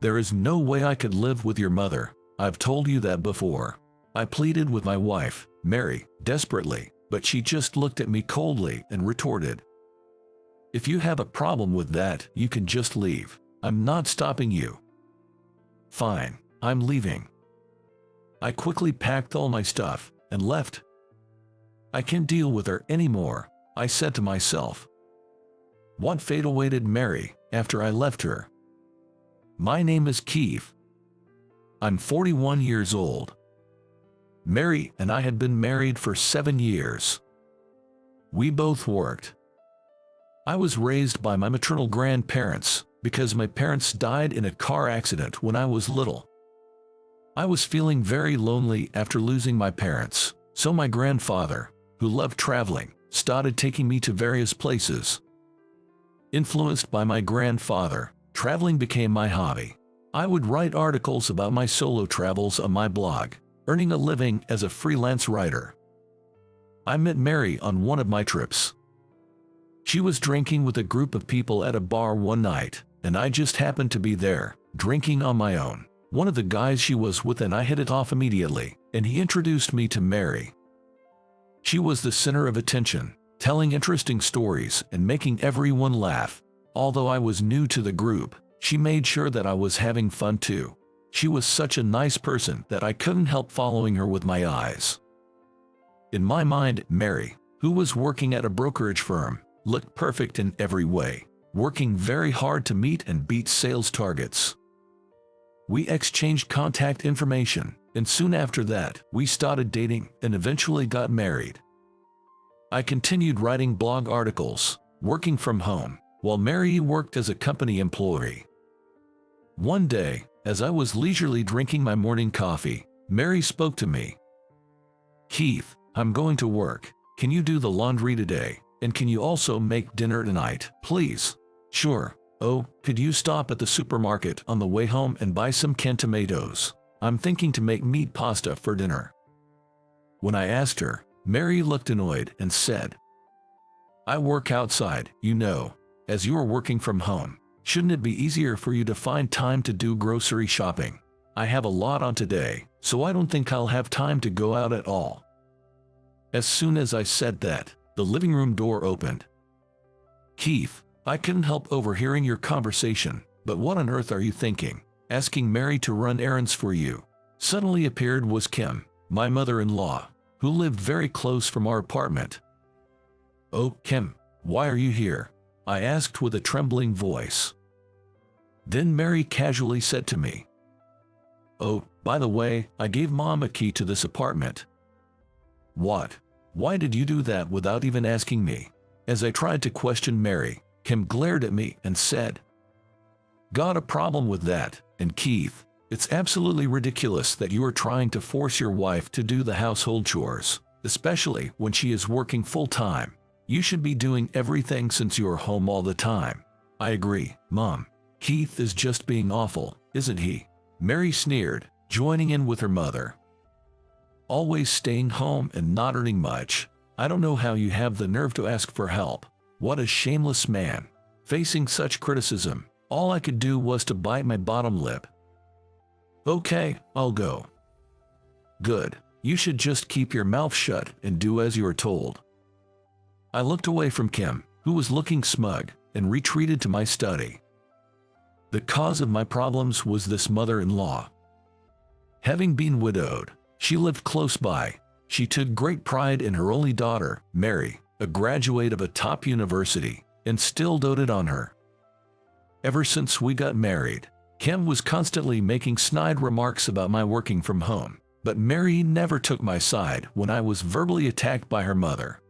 There is no way I could live with your mother. I've told you that before. I pleaded with my wife, Mary, desperately, but she just looked at me coldly and retorted, "If you have a problem with that, you can just leave. I'm not stopping you." "Fine, I'm leaving." I quickly packed all my stuff and left. I can't deal with her anymore, I said to myself. What fate awaited Mary after I left her? My name is Keith. I'm 41 years old. Mary and I had been married for 7 years. We both worked. I was raised by my maternal grandparents because my parents died in a car accident when I was little. I was feeling very lonely after losing my parents, so my grandfather, who loved traveling, started taking me to various places. Influenced by my grandfather, traveling became my hobby. I would write articles about my solo travels on my blog, earning a living as a freelance writer. I met Mary on one of my trips. She was drinking with a group of people at a bar one night, and I just happened to be there, drinking on my own. One of the guys she was with and I hit it off immediately, and he introduced me to Mary. She was the center of attention, telling interesting stories and making everyone laugh. Although I was new to the group, she made sure that I was having fun too. She was such a nice person that I couldn't help following her with my eyes. In my mind, Mary, who was working at a brokerage firm, looked perfect in every way, working very hard to meet and beat sales targets. We exchanged contact information, and soon after that, we started dating and eventually got married. I continued writing blog articles, working from home, while Mary worked as a company employee. One day, as I was leisurely drinking my morning coffee, Mary spoke to me. "Keith, I'm going to work. Can you do the laundry today? And can you also make dinner tonight, please?" "Sure." "Oh, could you stop at the supermarket on the way home and buy some canned tomatoes? I'm thinking to make meat pasta for dinner." When I asked her, Mary looked annoyed and said, "I work outside, you know. As you're working from home, shouldn't it be easier for you to find time to do grocery shopping? I have a lot on today, so I don't think I'll have time to go out at all." As soon as I said that, the living room door opened. "Keith, I couldn't help overhearing your conversation, but what on earth are you thinking? Asking Mary to run errands for you?" Suddenly appeared was Kim, my mother-in-law, who lived very close from our apartment. "Oh, Kim, why are you here?" I asked with a trembling voice. Then Mary casually said to me, "Oh, by the way, I gave Mom a key to this apartment." "What? Why did you do that without even asking me?" As I tried to question Mary, Kim glared at me and said, "Got a problem with that, and Keith, it's absolutely ridiculous that you are trying to force your wife to do the household chores, especially when she is working full-time. You should be doing everything since you're home all the time." "I agree, Mom. Keith is just being awful, isn't he?" Mary sneered, joining in with her mother. "Always staying home and not earning much. I don't know how you have the nerve to ask for help. What a shameless man." Facing such criticism, all I could do was to bite my bottom lip. "Okay, I'll go." "Good. You should just keep your mouth shut and do as you are told." I looked away from Kim, who was looking smug, and retreated to my study. The cause of my problems was this mother-in-law. Having been widowed, she lived close by. She took great pride in her only daughter, Mary, a graduate of a top university, and still doted on her. Ever since we got married, Kim was constantly making snide remarks about my working from home, but Mary never took my side when I was verbally attacked by her mother.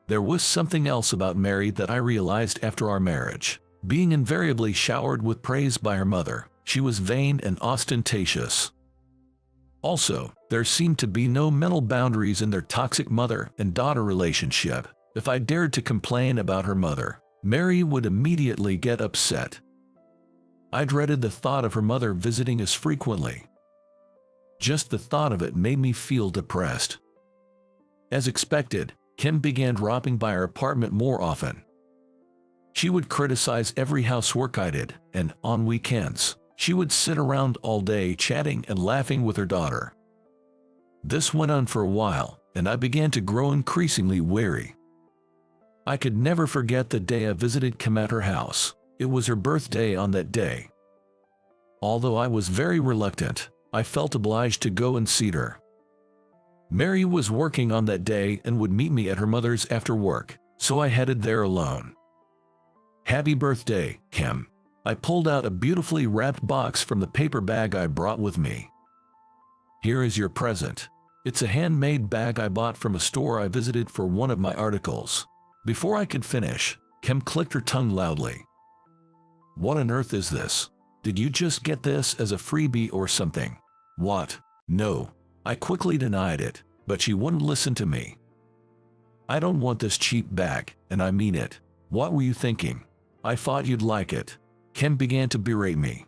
There was something else about Mary that I realized after our marriage. Being invariably showered with praise by her mother, she was vain and ostentatious. Also, there seemed to be no mental boundaries in their toxic mother and daughter relationship. If I dared to complain about her mother, Mary would immediately get upset. I dreaded the thought of her mother visiting us frequently. Just the thought of it made me feel depressed. As expected, Kim began dropping by our apartment more often. She would criticize every housework I did, and, on weekends, She would sit around all day chatting and laughing with her daughter. This went on for a while, and I began to grow increasingly wary. I could never forget the day I visited Kim at her house. It was her birthday on that day. Although I was very reluctant, I felt obliged to go and see her. Mary was working on that day and would meet me at her mother's after work, so I headed there alone. "Happy birthday, Kim." I pulled out a beautifully wrapped box from the paper bag I brought with me. "Here is your present. It's a handmade bag I bought from a store I visited for one of my articles." Before I could finish, Kim clicked her tongue loudly. "What on earth is this? Did you just get this as a freebie or something?" "What? No." I quickly denied it, but she wouldn't listen to me. "I don't want this cheap bag, and I mean it. What were you thinking? I thought you'd like it." Kim began to berate me.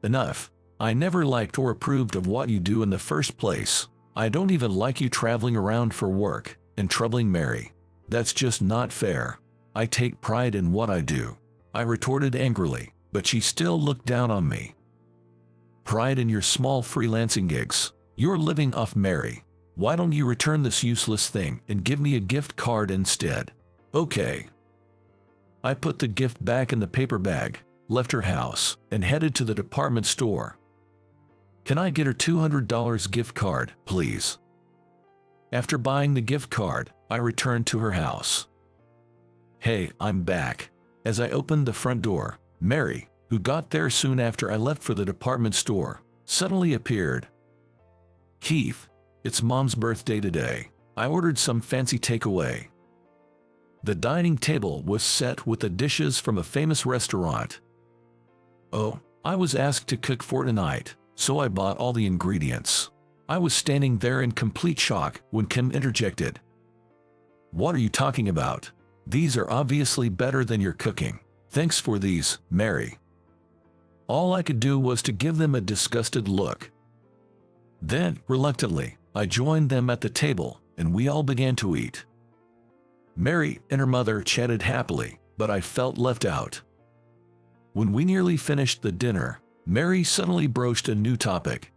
"Enough. I never liked or approved of what you do in the first place. I don't even like you traveling around for work and troubling Mary. That's just not fair. I take pride in what I do," I retorted angrily, but she still looked down on me. "Pride in your small freelancing gigs? You're living off Mary. Why don't you return this useless thing and give me a gift card instead?" "Okay." I put the gift back in the paper bag, left her house, and headed to the department store. "Can I get her $200 gift card, please?" After buying the gift card, I returned to her house. "Hey, I'm back." As I opened the front door, Mary, who got there soon after I left for the department store, suddenly appeared. "Keith, it's Mom's birthday today. I ordered some fancy takeaway." The dining table was set with the dishes from a famous restaurant. "Oh, I was asked to cook for tonight, so I bought all the ingredients." I was standing there in complete shock when Kim interjected. "What are you talking about? These are obviously better than your cooking. Thanks for these, Mary." All I could do was to give them a disgusted look. Then, reluctantly, I joined them at the table, and we all began to eat. Mary and her mother chatted happily, but I felt left out. When we nearly finished the dinner, Mary suddenly broached a new topic.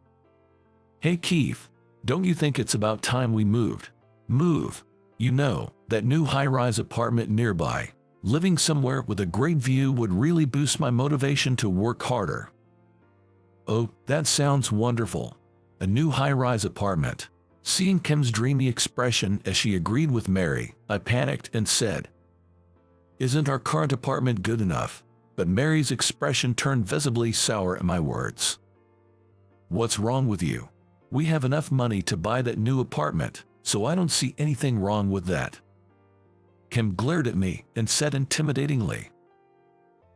"Hey Keith, don't you think it's about time we moved?" "Move? You know, that new high-rise apartment nearby. Living somewhere with a great view would really boost my motivation to work harder." "Oh, that sounds wonderful. A new high-rise apartment." Seeing Kim's dreamy expression as she agreed with Mary, I panicked and said, "Isn't our current apartment good enough?" But Mary's expression turned visibly sour at my words. "What's wrong with you? We have enough money to buy that new apartment, so I don't see anything wrong with that." Kim glared at me and said intimidatingly,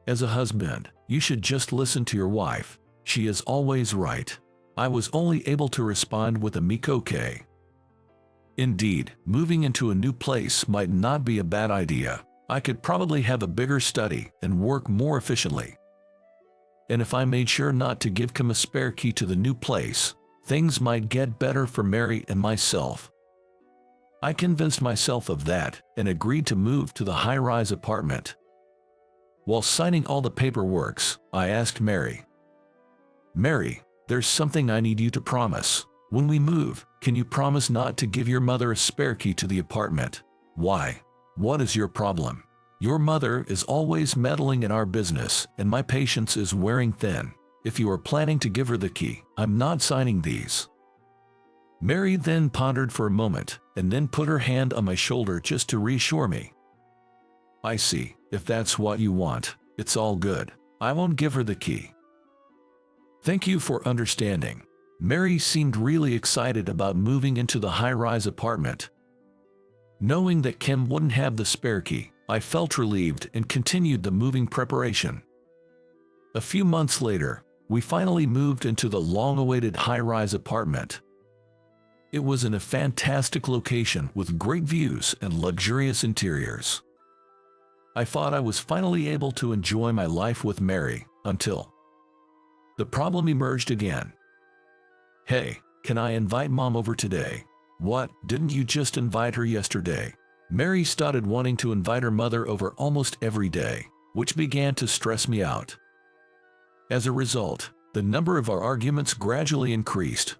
"As a husband, you should just listen to your wife. She is always right." I was only able to respond with a meek okay. Indeed, moving into a new place might not be a bad idea. I could probably have a bigger study and work more efficiently. And if I made sure not to give Kim a spare key to the new place, things might get better for Mary and myself. I convinced myself of that and agreed to move to the high-rise apartment. While signing all the paperwork, I asked Mary, "Mary, there's something I need you to promise. When we move, can you promise not to give your mother a spare key to the apartment?" "Why? What is your problem? Your mother is always meddling in our business, and my patience is wearing thin. If you are planning to give her the key, I'm not signing these." Mary then pondered for a moment, and then put her hand on my shoulder just to reassure me. "I see. If that's what you want, it's all good. I won't give her the key." "Thank you for understanding." Mary seemed really excited about moving into the high-rise apartment. Knowing that Kim wouldn't have the spare key, I felt relieved and continued the moving preparation. A few months later, we finally moved into the long-awaited high-rise apartment. It was in a fantastic location with great views and luxurious interiors. I thought I was finally able to enjoy my life with Mary, until the problem emerged again. "Hey, can I invite Mom over today?" "What, didn't you just invite her yesterday?" Mary started wanting to invite her mother over almost every day, which began to stress me out. As a result, the number of our arguments gradually increased.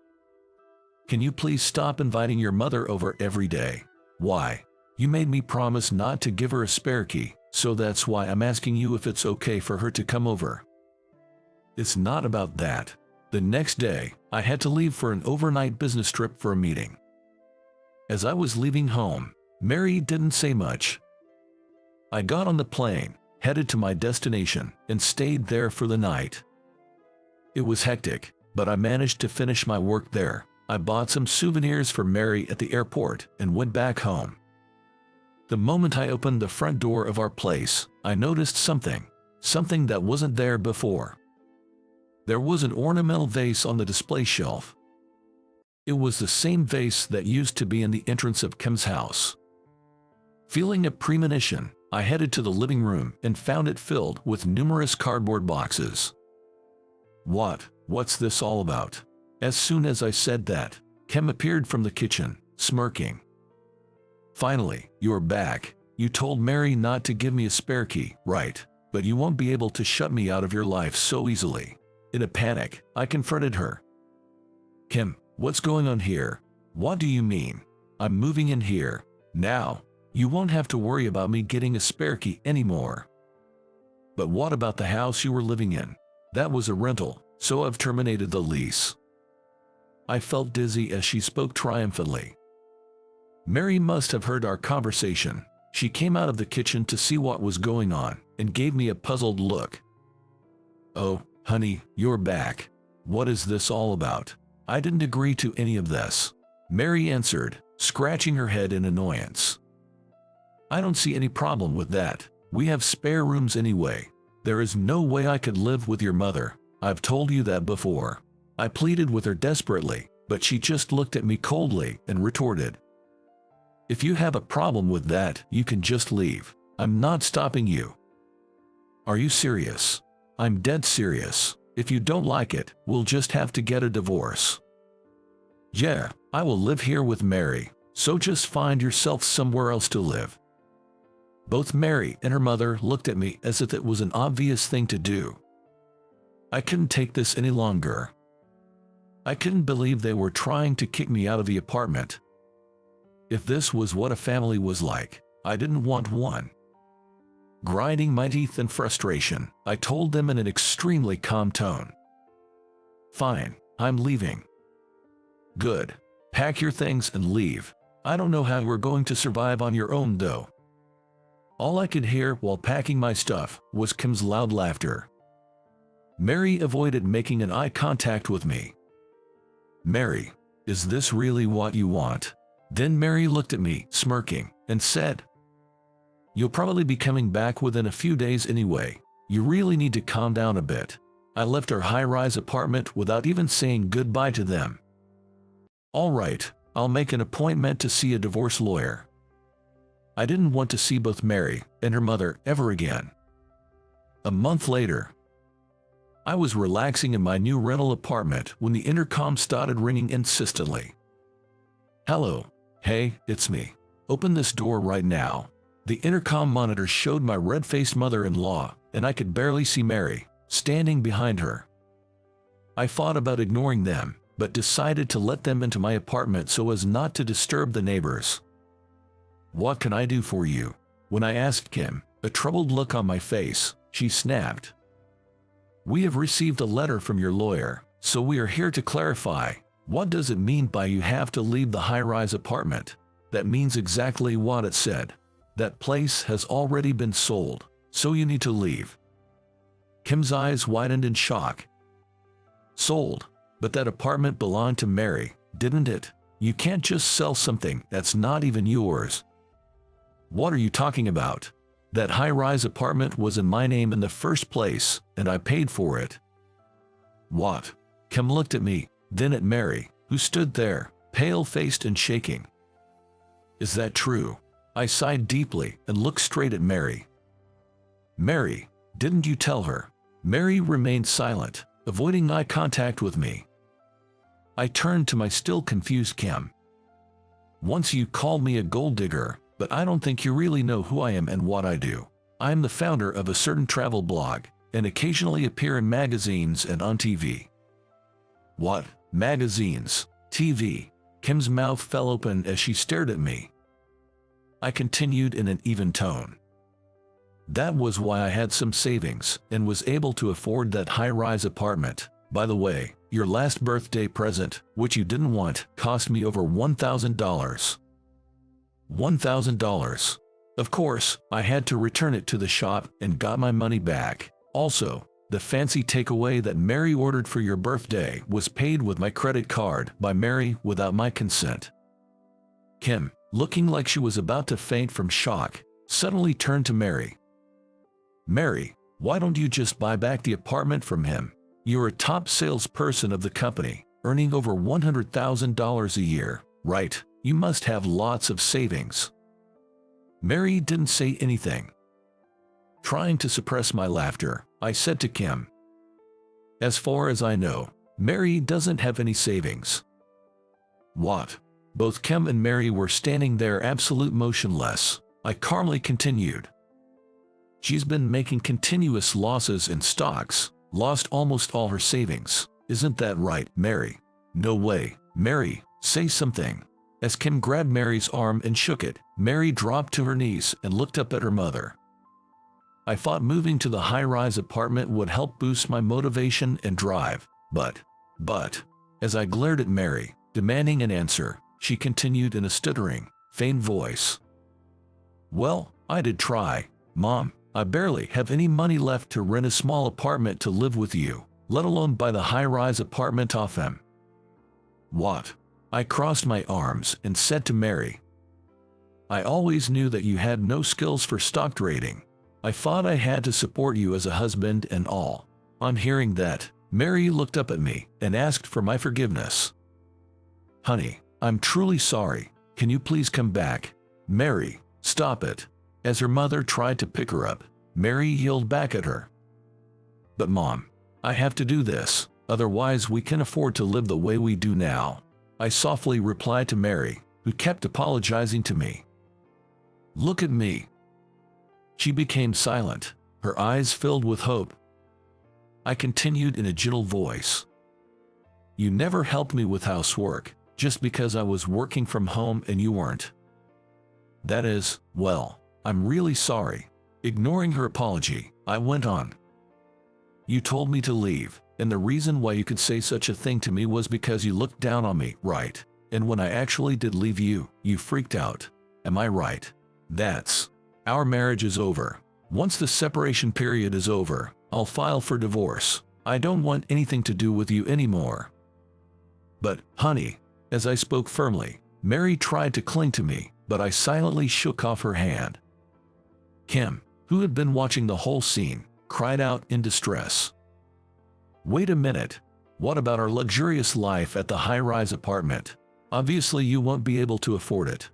Can you please stop inviting your mother over every day? Why? You made me promise not to give her a spare key, so that's why I'm asking you if it's okay for her to come over. It's not about that. The next day, I had to leave for an overnight business trip for a meeting. As I was leaving home, Mary didn't say much. I got on the plane, headed to my destination, and stayed there for the night. It was hectic, but I managed to finish my work there. I bought some souvenirs for Mary at the airport and went back home. The moment I opened the front door of our place, I noticed something that wasn't there before. There was an ornamental vase on the display shelf. It was the same vase that used to be in the entrance of Kim's house. Feeling a premonition, I headed to the living room and found it filled with numerous cardboard boxes. What's this all about? As soon as I said that, Kim appeared from the kitchen, smirking. Finally, you're back. You told Mary not to give me a spare key, right? But you won't be able to shut me out of your life so easily. In a panic, I confronted her. Kim, what's going on here? What do you mean? I'm moving in here. Now, you won't have to worry about me getting a spare key anymore. But what about the house you were living in? That was a rental, so I've terminated the lease. I felt dizzy as she spoke triumphantly. Mary must have heard our conversation. She came out of the kitchen to see what was going on and gave me a puzzled look. Oh, honey, you're back. What is this all about? I didn't agree to any of this, Mary answered, scratching her head in annoyance. I don't see any problem with that. We have spare rooms anyway. There is no way I could live with your mother. I've told you that before. I pleaded with her desperately, but she just looked at me coldly and retorted, if you have a problem with that, you can just leave. I'm not stopping you. Are you serious? I'm dead serious. If you don't like it, we'll just have to get a divorce. Yeah, I will live here with Mary, so just find yourself somewhere else to live. Both Mary and her mother looked at me as if it was an obvious thing to do. I couldn't take this any longer. I couldn't believe they were trying to kick me out of the apartment. If this was what a family was like, I didn't want one. Grinding my teeth in frustration, I told them in an extremely calm tone. Fine, I'm leaving. Good. Pack your things and leave. I don't know how you're going to survive on your own though. All I could hear while packing my stuff was Kim's loud laughter. Mary avoided making an eye contact with me. Mary, is this really what you want? Then Mary looked at me, smirking, and said, you'll probably be coming back within a few days anyway. You really need to calm down a bit. I left our high-rise apartment without even saying goodbye to them. All right, I'll make an appointment to see a divorce lawyer. I didn't want to see both Mary and her mother ever again. A month later, I was relaxing in my new rental apartment when the intercom started ringing insistently. Hello. Hey, it's me. Open this door right now. The intercom monitor showed my red-faced mother-in-law, and I could barely see Mary, standing behind her. I thought about ignoring them, but decided to let them into my apartment so as not to disturb the neighbors. What can I do for you? When I asked Kim, a troubled look on my face, she snapped. We have received a letter from your lawyer, so we are here to clarify. What does it mean by you have to leave the high-rise apartment? That means exactly what it said. That place has already been sold, so you need to leave. Kim's eyes widened in shock. Sold? But that apartment belonged to Mary, didn't it? You can't just sell something that's not even yours. What are you talking about? That high-rise apartment was in my name in the first place, and I paid for it. What? Kim looked at me, then at Mary, who stood there, pale-faced and shaking. Is that true? I sighed deeply and looked straight at Mary. Mary, didn't you tell her? Mary remained silent, avoiding eye contact with me. I turned to my still confused Kim. Once you called me a gold digger, but I don't think you really know who I am and what I do. I am the founder of a certain travel blog, and occasionally appear in magazines and on TV. What? Magazines? TV? Kim's mouth fell open as she stared at me. I continued in an even tone. That was why I had some savings and was able to afford that high-rise apartment. By the way, your last birthday present, which you didn't want, cost me over $1,000. $1,000. Of course, I had to return it to the shop and got my money back. Also, the fancy takeaway that Mary ordered for your birthday was paid with my credit card by Mary without my consent. Kim, looking like she was about to faint from shock, suddenly turned to Mary. Mary, why don't you just buy back the apartment from him? You're a top salesperson of the company, earning over $100,000 a year, right? You must have lots of savings. Mary didn't say anything. Trying to suppress my laughter, I said to Kim, as far as I know, Mary doesn't have any savings. What? Both Kim and Mary were standing there absolute motionless. I calmly continued. She's been making continuous losses in stocks, lost almost all her savings. Isn't that right, Mary? No way. Mary, say something. As Kim grabbed Mary's arm and shook it, Mary dropped to her knees and looked up at her mother. I thought moving to the high-rise apartment would help boost my motivation and drive, but, as I glared at Mary, demanding an answer, she continued in a stuttering, faint voice. Well, I did try, Mom. I barely have any money left to rent a small apartment to live with you, let alone buy the high-rise apartment off him. What? I crossed my arms and said to Mary, I always knew that you had no skills for stock trading. I thought I had to support you as a husband and all. On hearing that, Mary looked up at me and asked for my forgiveness. Honey, I'm truly sorry. Can you please come back? Mary, stop it. As her mother tried to pick her up, Mary yelled back at her. But Mom, I have to do this, otherwise we can't afford to live the way we do now. I softly replied to Mary, who kept apologizing to me. Look at me. She became silent, her eyes filled with hope. I continued in a gentle voice. You never helped me with housework, just because I was working from home and you weren't. That is, well, I'm really sorry. Ignoring her apology, I went on. You told me to leave, and the reason why you could say such a thing to me was because you looked down on me, right? And when I actually did leave you, you freaked out. Am I right? Our marriage is over. Once the separation period is over, I'll file for divorce. I don't want anything to do with you anymore. But, honey, as I spoke firmly, Mary tried to cling to me, but I silently shook off her hand. Kim, who had been watching the whole scene, cried out in distress. Wait a minute. What about our luxurious life at the high-rise apartment? Obviously you won't be able to afford it.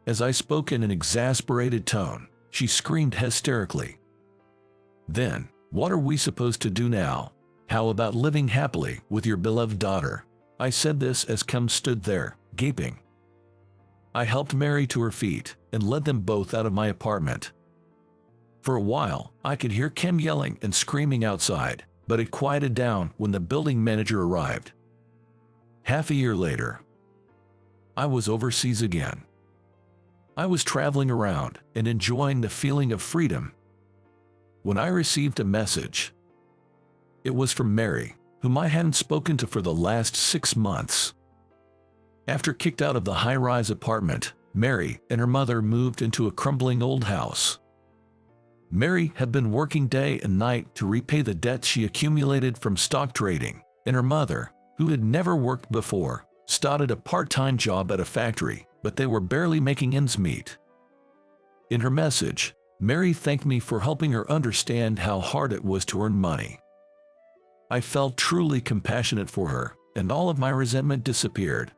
As I spoke in an exasperated tone, she screamed hysterically. Then, what are we supposed to do now? How about living happily with your beloved daughter? I said this as Kim stood there, gaping. I helped Mary to her feet and led them both out of my apartment. For a while, I could hear Kim yelling and screaming outside, but it quieted down when the building manager arrived. Half a year later, I was overseas again. I was traveling around and enjoying the feeling of freedom when I received a message. It was from Mary, whom I hadn't spoken to for the last 6 months. After kicked out of the high-rise apartment, Mary and her mother moved into a crumbling old house. Mary had been working day and night to repay the debt she accumulated from stock trading, and her mother, who had never worked before, started a part-time job at a factory, but they were barely making ends meet. In her message, Mary thanked me for helping her understand how hard it was to earn money. I felt truly compassionate for her, and all of my resentment disappeared.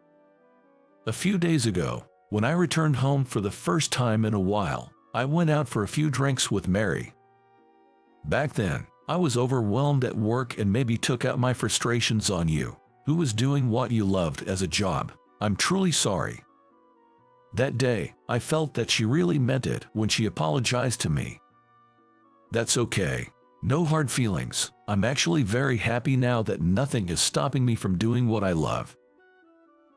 A few days ago, when I returned home for the first time in a while, I went out for a few drinks with Mary. Back then, I was overwhelmed at work and maybe took out my frustrations on you, who was doing what you loved as a job. I'm truly sorry. That day, I felt that she really meant it when she apologized to me. That's okay. No hard feelings. I'm actually very happy now that nothing is stopping me from doing what I love."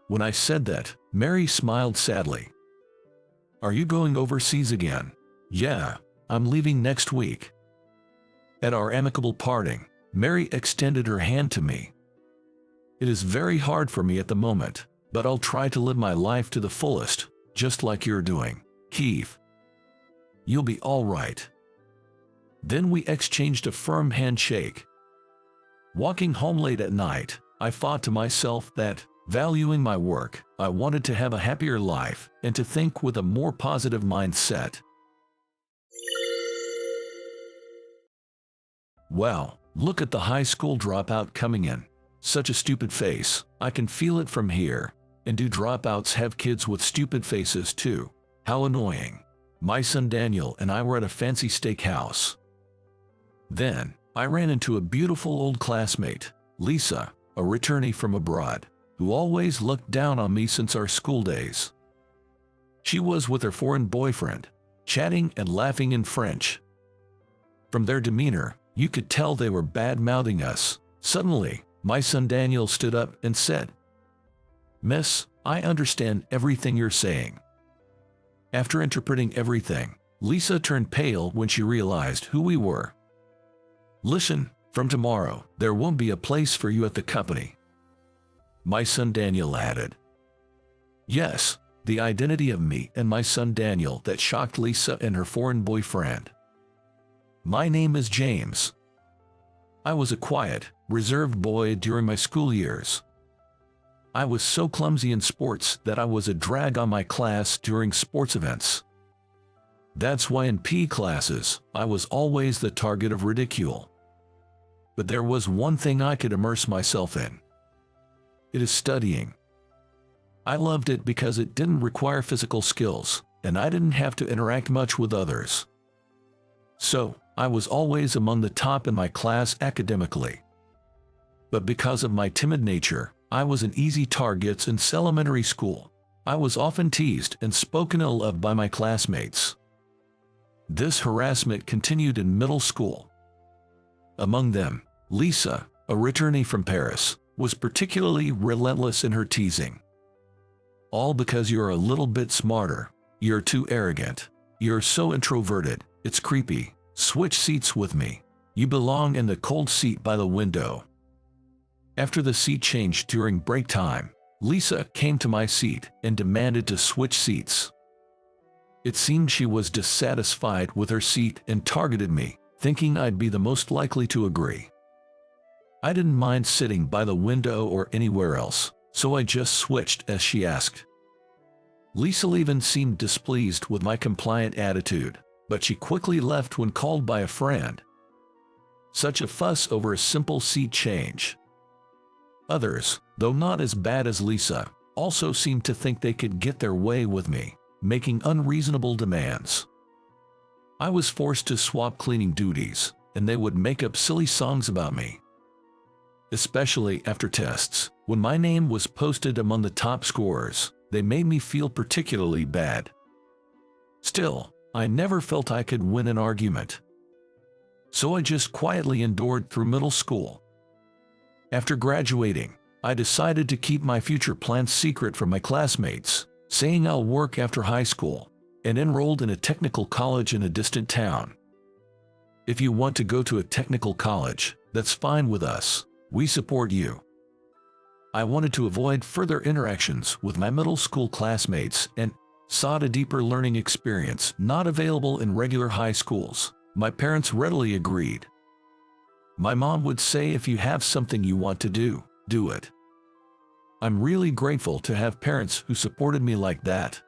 When I said that, Mary smiled sadly. "Are you going overseas again?" "Yeah, I'm leaving next week." At our amicable parting, Mary extended her hand to me. "It is very hard for me at the moment, but I'll try to live my life to the fullest, just like you're doing, Keith. You'll be all right." Then we exchanged a firm handshake. Walking home late at night, I thought to myself that, valuing my work, I wanted to have a happier life and to think with a more positive mindset. Wow, look at the high school dropout coming in. Such a stupid face, I can feel it from here. And do dropouts have kids with stupid faces too? How annoying. My son Daniel and I were at a fancy steakhouse. Then, I ran into a beautiful old classmate, Lisa, a returnee from abroad, who always looked down on me since our school days. She was with her foreign boyfriend, chatting and laughing in French. From their demeanor, you could tell they were bad-mouthing us. Suddenly, my son Daniel stood up and said, "Miss, I understand everything you're saying." After interpreting everything, Lisa turned pale when she realized who we were. "Listen, from tomorrow, there won't be a place for you at the company," my son Daniel added. Yes, the identity of me and my son Daniel that shocked Lisa and her foreign boyfriend. My name is James. I was a quiet, reserved boy during my school years. I was so clumsy in sports that I was a drag on my class during sports events. That's why in PE classes, I was always the target of ridicule. But there was one thing I could immerse myself in. It is studying. I loved it because it didn't require physical skills, and I didn't have to interact much with others. So, I was always among the top in my class academically. But because of my timid nature, I was an easy target in elementary school. I was often teased and spoken ill of by my classmates. This harassment continued in middle school. Among them, Lisa, a returnee from Paris, was particularly relentless in her teasing. "All because you're a little bit smarter. You're too arrogant. You're so introverted, it's creepy. Switch seats with me. You belong in the cold seat by the window." After the seat changed during break time, Lisa came to my seat and demanded to switch seats. It seemed she was dissatisfied with her seat and targeted me, thinking I'd be the most likely to agree. I didn't mind sitting by the window or anywhere else, so I just switched as she asked. Lisa even seemed displeased with my compliant attitude, but she quickly left when called by a friend. Such a fuss over a simple seat change. Others, though not as bad as Lisa, also seemed to think they could get their way with me, making unreasonable demands. I was forced to swap cleaning duties, and they would make up silly songs about me. Especially after tests, when my name was posted among the top scorers, they made me feel particularly bad. Still, I never felt I could win an argument. So I just quietly endured through middle school. After graduating, I decided to keep my future plans secret from my classmates, saying I'll work after high school, and enrolled in a technical college in a distant town. If you want to go to a technical college, that's fine with us. We support you. I wanted to avoid further interactions with my middle school classmates and sought a deeper learning experience not available in regular high schools. My parents readily agreed. My mom would say, "If you have something you want to do, do it." I'm really grateful to have parents who supported me like that.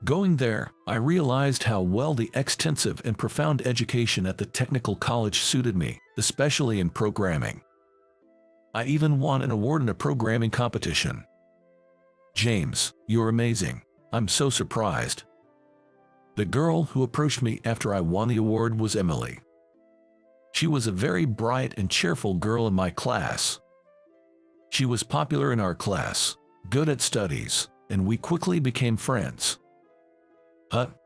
Going there, I realized how well the extensive and profound education at the technical college suited me, especially in programming. I even won an award in a programming competition. "James, you're amazing. I'm so surprised." The girl who approached me after I won the award was Emily. She was a very bright and cheerful girl in my class. She was popular in our class, good at studies, and we quickly became friends.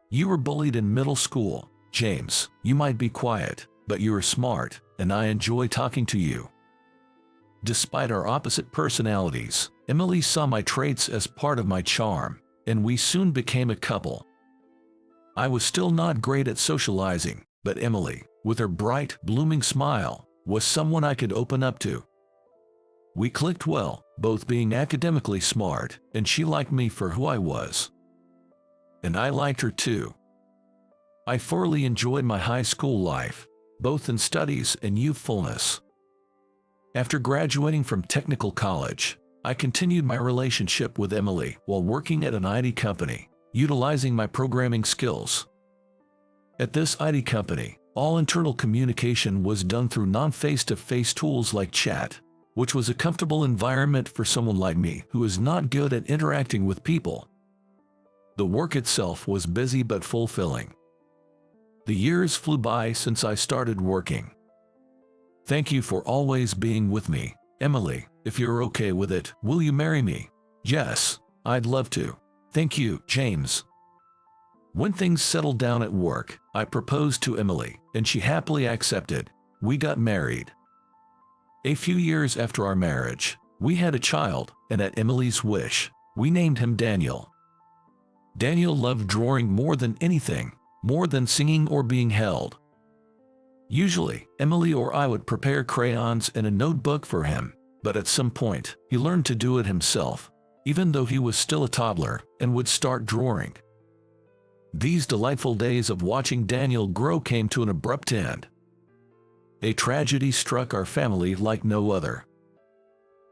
"You were bullied in middle school. James, you might be quiet. but you are smart, and I enjoy talking to you." Despite our opposite personalities, Emily saw my traits as part of my charm, and we soon became a couple. I was still not great at socializing, but Emily, with her bright, blooming smile, was someone I could open up to. We clicked well, both being academically smart, and she liked me for who I was. And I liked her too. I thoroughly enjoyed my high school life, both in studies and youthfulness. After graduating from technical college, I continued my relationship with Emily while working at an IT company, utilizing my programming skills. At this IT company, all internal communication was done through non-face-to-face tools like chat, which was a comfortable environment for someone like me who is not good at interacting with people. The work itself was busy but fulfilling. The years flew by since I started working. "Thank you for always being with me, Emily. If you're okay with it, will you marry me?" "Yes, I'd love to. Thank you, James." When things settled down at work, I proposed to Emily, and she happily accepted. We got married. A few years after our marriage, we had a child, and at Emily's wish, we named him Daniel. Daniel loved drawing more than anything, more than singing or being held. Usually, Emily or I would prepare crayons and a notebook for him, but at some point, he learned to do it himself, even though he was still a toddler, and would start drawing. These delightful days of watching Daniel grow came to an abrupt end. A tragedy struck our family like no other.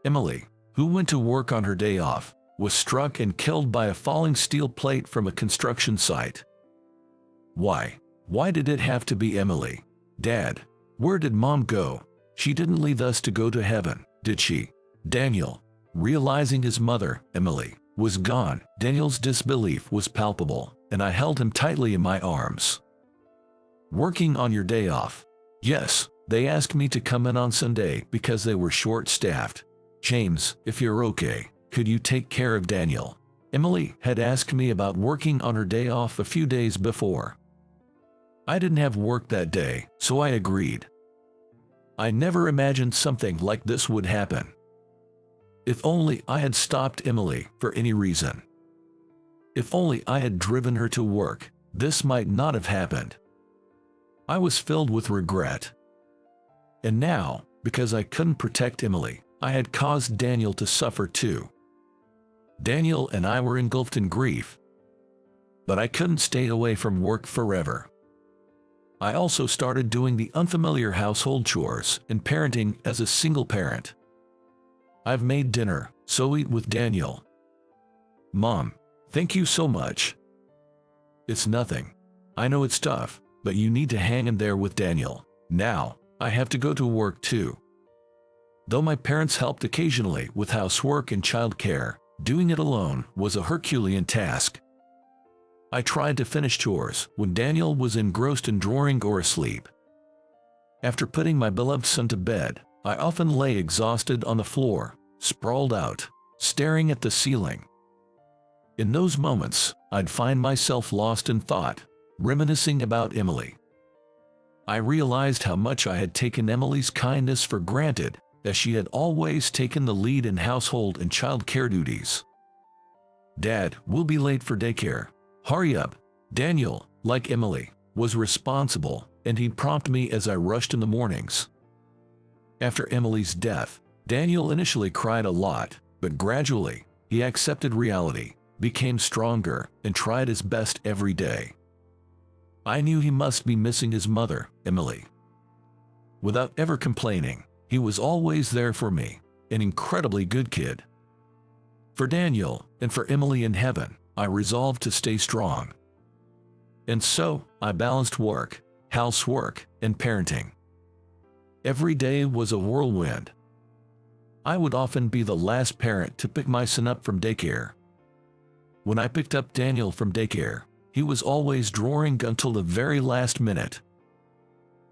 Emily, who went to work on her day off, was struck and killed by a falling steel plate from a construction site. Why? Why did it have to be Emily? "Dad, where did Mom go? She didn't leave us to go to heaven, did she?" Daniel, realizing his mother, Emily, was gone, Daniel's disbelief was palpable, and I held him tightly in my arms. "Working on your day off?" "Yes, they asked me to come in on Sunday because they were short-staffed." "James, if you're okay, could you take care of Daniel?" Emily had asked me about working on her day off a few days before. I didn't have work that day, so I agreed. I never imagined something like this would happen. If only I had stopped Emily for any reason. If only I had driven her to work, this might not have happened. I was filled with regret. And now, because I couldn't protect Emily, I had caused Daniel to suffer too. Daniel and I were engulfed in grief. But I couldn't stay away from work forever. I also started doing the unfamiliar household chores and parenting as a single parent. I've made dinner, so eat with Daniel. "Mom, thank you so much." "It's nothing. I know it's tough, but you need to hang in there with Daniel. Now, I have to go to work too." Though my parents helped occasionally with housework and childcare, doing it alone was a Herculean task. I tried to finish chores when Daniel was engrossed in drawing or asleep. After putting my beloved son to bed, I often lay exhausted on the floor, sprawled out, staring at the ceiling. In those moments, I'd find myself lost in thought, reminiscing about Emily. I realized how much I had taken Emily's kindness for granted, as she had always taken the lead in household and child care duties. "Dad, we'll be late for daycare. Hurry up." Daniel, like Emily, was responsible, and he'd prompt me as I rushed in the mornings. After Emily's death, Daniel initially cried a lot, but gradually, he accepted reality, became stronger, and tried his best every day. I knew he must be missing his mother, Emily. Without ever complaining, he was always there for me, an incredibly good kid. For Daniel, and for Emily in heaven, I resolved to stay strong. And so, I balanced work, housework, and parenting. Every day was a whirlwind. I would often be the last parent to pick my son up from daycare. When I picked up Daniel from daycare, he was always drawing until the very last minute.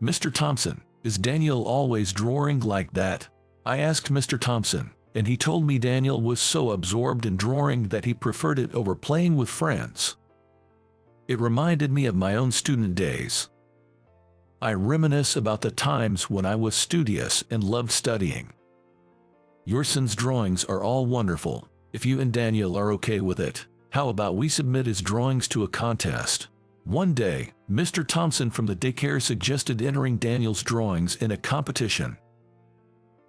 "Mr. Thompson, is Daniel always drawing like that?" I asked Mr. Thompson, and he told me Daniel was so absorbed in drawing that he preferred it over playing with friends. It reminded me of my own student days. I reminisce about the times when I was studious and loved studying. Your son's drawings are all wonderful. If you and Daniel are okay with it, how about we submit his drawings to a contest? One day, Mr. Thompson from the daycare suggested entering Daniel's drawings in a competition.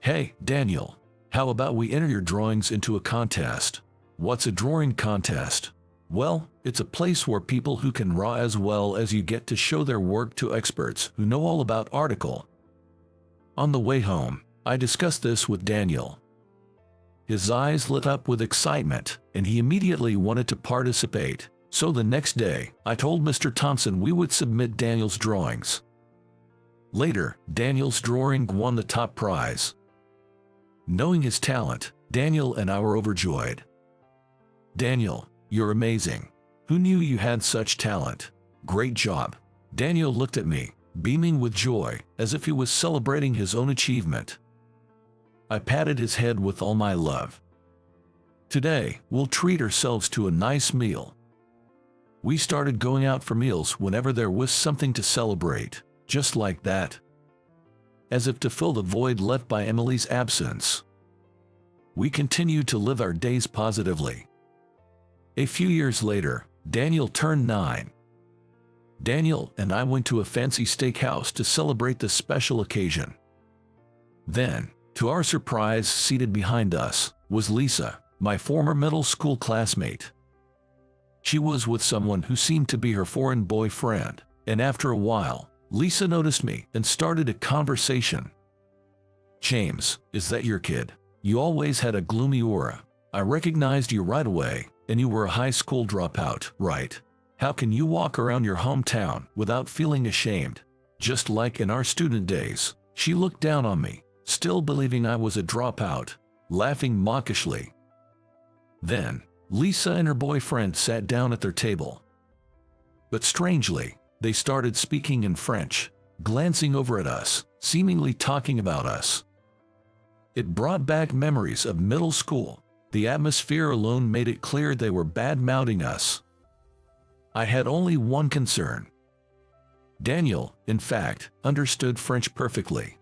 Hey, Daniel, how about we enter your drawings into a contest? What's a drawing contest? Well, it's a place where people who can draw as well as you get to show their work to experts who know all about article. On the way home, I discussed this with Daniel. His eyes lit up with excitement, and he immediately wanted to participate. So the next day, I told Mr. Thompson we would submit Daniel's drawings. Later, Daniel's drawing won the top prize. Knowing his talent, Daniel and I were overjoyed. Daniel, you're amazing. Who knew you had such talent? Great job. Daniel looked at me, beaming with joy, as if he was celebrating his own achievement. I patted his head with all my love. Today, we'll treat ourselves to a nice meal. We started going out for meals whenever there was something to celebrate, just like that. As if to fill the void left by Emily's absence. We continued to live our days positively. A few years later, Daniel turned 9. Daniel and I went to a fancy steakhouse to celebrate this special occasion. Then, to our surprise, seated behind us was Lisa, my former middle school classmate. She was with someone who seemed to be her foreign boyfriend, and after a while, Lisa noticed me and started a conversation. James, is that your kid? You always had a gloomy aura. I recognized you right away, and you were a high school dropout, right? How can you walk around your hometown without feeling ashamed? Just like in our student days, she looked down on me, still believing I was a dropout, laughing mawkishly. Then, Lisa and her boyfriend sat down at their table. But strangely, they started speaking in French, glancing over at us, seemingly talking about us. It brought back memories of middle school. The atmosphere alone made it clear they were bad-mouthing us. I had only one concern. Daniel, in fact, understood French perfectly.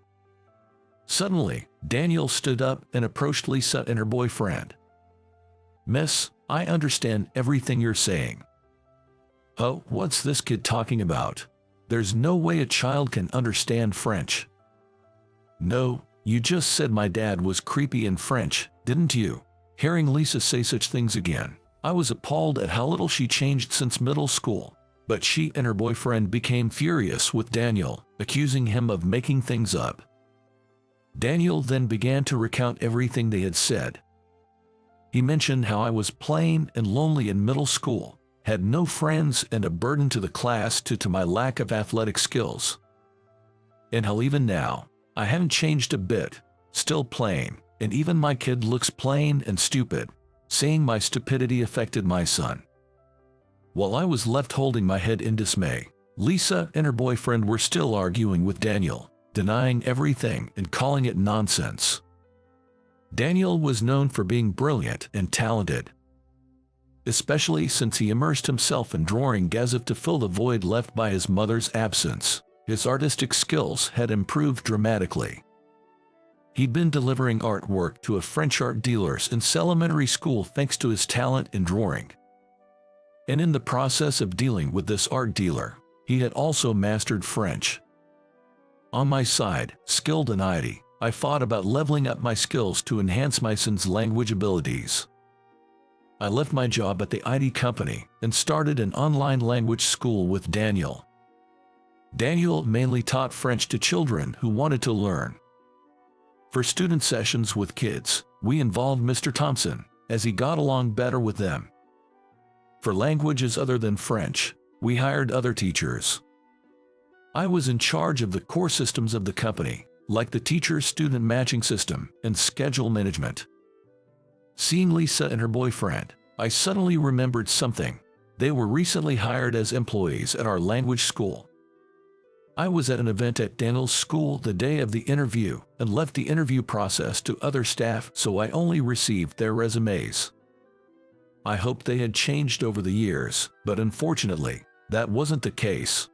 Suddenly, Daniel stood up and approached Lisa and her boyfriend. Miss, I understand everything you're saying. Oh, what's this kid talking about? There's no way a child can understand French. No, you just said my dad was creepy in French, didn't you? Hearing Lisa say such things again, I was appalled at how little she changed since middle school. But she and her boyfriend became furious with Daniel, accusing him of making things up. Daniel then began to recount everything they had said. He mentioned how I was plain and lonely in middle school, had no friends and a burden to the class due to my lack of athletic skills. And how even now, I haven't changed a bit, still plain, and even my kid looks plain and stupid, saying my stupidity affected my son. While I was left holding my head in dismay, Lisa and her boyfriend were still arguing with Daniel, denying everything and calling it nonsense. Daniel was known for being brilliant and talented, especially since he immersed himself in drawing as if to fill the void left by his mother's absence. His artistic skills had improved dramatically. He'd been delivering artwork to a French art dealers in elementary school thanks to his talent in drawing. And in the process of dealing with this art dealer, he had also mastered French. On my side, skilled in aita, I thought about leveling up my skills to enhance my son's language abilities. I left my job at the IT company and started an online language school with Daniel. Daniel mainly taught French to children who wanted to learn. For student sessions with kids, we involved Mr. Thompson, as he got along better with them. For languages other than French, we hired other teachers. I was in charge of the core systems of the company, like the teacher-student matching system and schedule management. Seeing Lisa and her boyfriend, I suddenly remembered something. They were recently hired as employees at our language school. I was at an event at Daniel's school the day of the interview and left the interview process to other staff, so I only received their resumes. I hoped they had changed over the years, but unfortunately, that wasn't the case.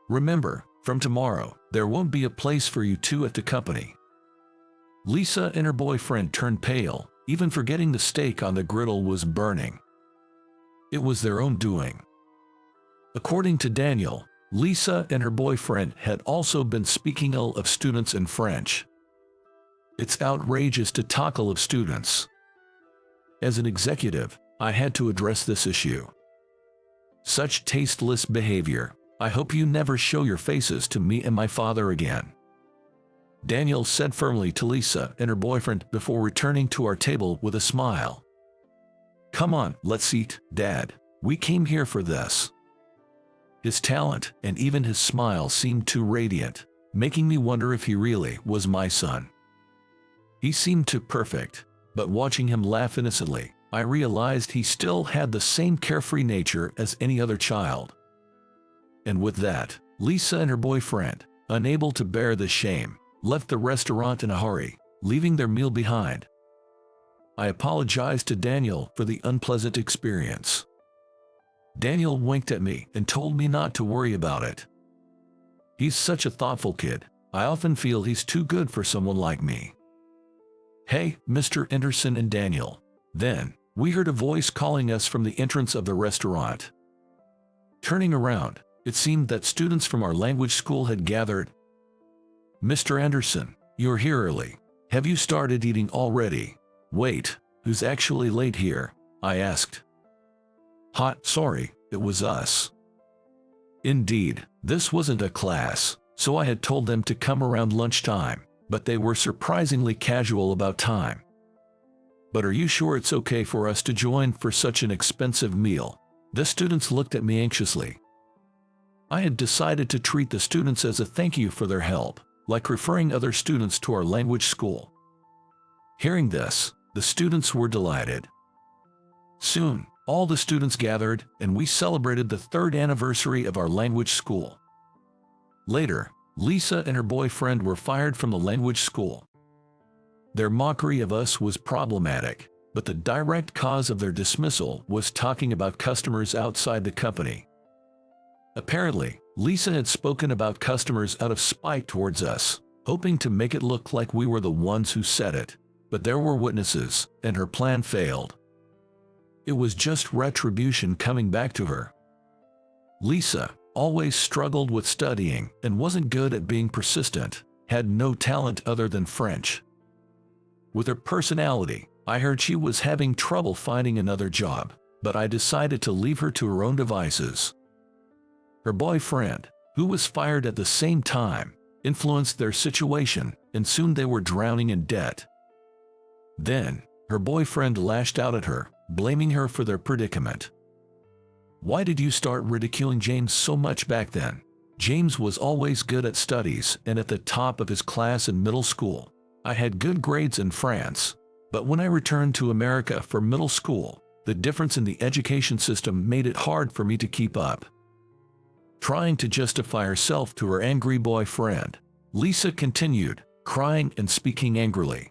Remember, From tomorrow, there won't be a place for you two at the company." Lisa and her boyfriend turned pale, even forgetting the steak on the griddle was burning. It was their own doing. According to Daniel, Lisa and her boyfriend had also been speaking ill of students in French. It's outrageous to talk ill of students. As an executive, I had to address this issue. Such tasteless behavior. I hope you never show your faces to me and my father again," Daniel said firmly to Lisa and her boyfriend before returning to our table with a smile. "Come on, let's eat, Dad. We came here for this." His talent and even his smile seemed too radiant, making me wonder if he really was my son. He seemed too perfect, but watching him laugh innocently, I realized he still had the same carefree nature as any other child. And with that, Lisa and her boyfriend, unable to bear the shame, left the restaurant in a hurry, leaving their meal behind. I apologized to Daniel for the unpleasant experience. Daniel winked at me and told me not to worry about it. He's such a thoughtful kid. I often feel he's too good for someone like me. "Hey, Mr. Anderson and Daniel." Then, we heard a voice calling us from the entrance of the restaurant. Turning around, it seemed that students from our language school had gathered. "Mr. Anderson, you're here early. Have you started eating already?" "Wait, who's actually late here?" I asked. Sorry, it was us." Indeed, this wasn't a class, so I had told them to come around lunchtime, but they were surprisingly casual about time. "But are you sure it's okay for us to join for such an expensive meal?" The students looked at me anxiously. I had decided to treat the students as a thank you for their help, like referring other students to our language school. Hearing this, the students were delighted. Soon, all the students gathered, and we celebrated the 3rd anniversary of our language school. Later, Lisa and her boyfriend were fired from the language school. Their mockery of us was problematic, but the direct cause of their dismissal was talking about customers outside the company. Apparently, Lisa had spoken about customers out of spite towards us, hoping to make it look like we were the ones who said it, but there were witnesses, and her plan failed. It was just retribution coming back to her. Lisa always struggled with studying and wasn't good at being persistent, had no talent other than French. With her personality, I heard she was having trouble finding another job, but I decided to leave her to her own devices. Her boyfriend, who was fired at the same time, influenced their situation, and soon they were drowning in debt. Then, her boyfriend lashed out at her, blaming her for their predicament. "Why did you start ridiculing James so much back then? James was always good at studies and at the top of his class in middle school. I had good grades in France, but when I returned to America for middle school, the difference in the education system made it hard for me to keep up." Trying to justify herself to her angry boyfriend, Lisa continued, crying and speaking angrily.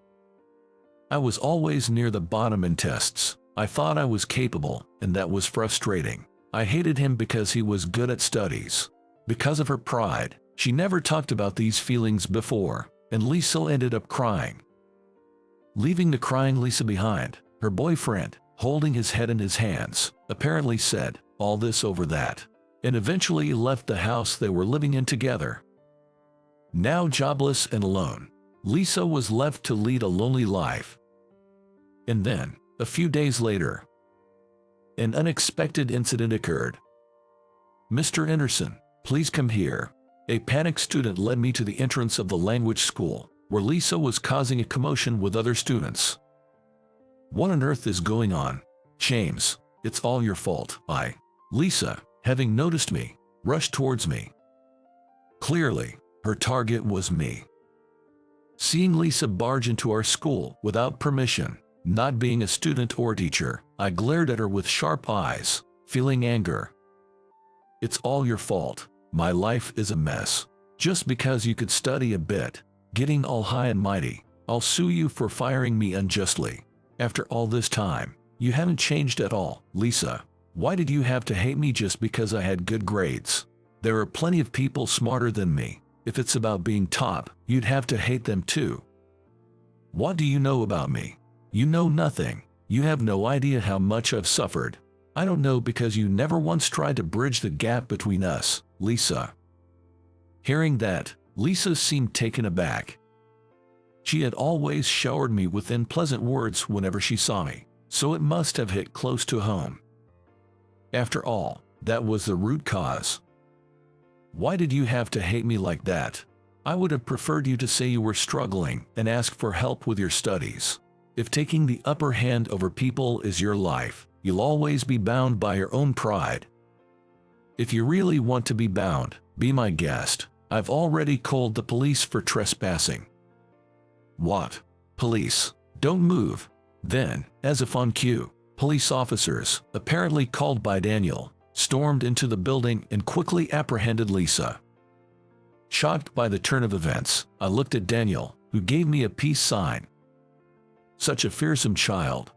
"I was always near the bottom in tests. I thought I was capable, and that was frustrating. I hated him because he was good at studies." Because of her pride, she never talked about these feelings before, and Lisa ended up crying. Leaving the crying Lisa behind, her boyfriend, holding his head in his hands, apparently said, "All this over that," and eventually left the house they were living in together. Now jobless and alone, Lisa was left to lead a lonely life. And then, a few days later, an unexpected incident occurred. "Mr. Anderson, please come here." A panicked student led me to the entrance of the language school, where Lisa was causing a commotion with other students. "What on earth is going on? James, it's all your fault." Lisa, having noticed me, rushed towards me. Clearly, her target was me. Seeing Lisa barge into our school without permission, not being a student or teacher, I glared at her with sharp eyes, feeling anger. "It's all your fault. My life is a mess. Just because you could study a bit, getting all high and mighty, I'll sue you for firing me unjustly. After all this time, you haven't changed at all, Lisa. Why did you have to hate me just because I had good grades?" There are plenty of people smarter than me. If it's about being top, you'd have to hate them too. What do you know about me? You know nothing. You have no idea how much I've suffered. I don't know because you never once tried to bridge the gap between us, Lisa." Hearing that, Lisa seemed taken aback. She had always showered me with unpleasant words whenever she saw me, so it must have hit close to home. After all, that was the root cause. "Why did you have to hate me like that? I would have preferred you to say you were struggling and ask for help with your studies. If taking the upper hand over people is your life, you'll always be bound by your own pride. If you really want to be bound, be my guest. I've already called the police for trespassing." "What? Police? Don't move." Then, as if on cue, police officers, apparently called by Daniel, stormed into the building and quickly apprehended Lisa. Shocked by the turn of events, I looked at Daniel, who gave me a peace sign. Such a fearsome child.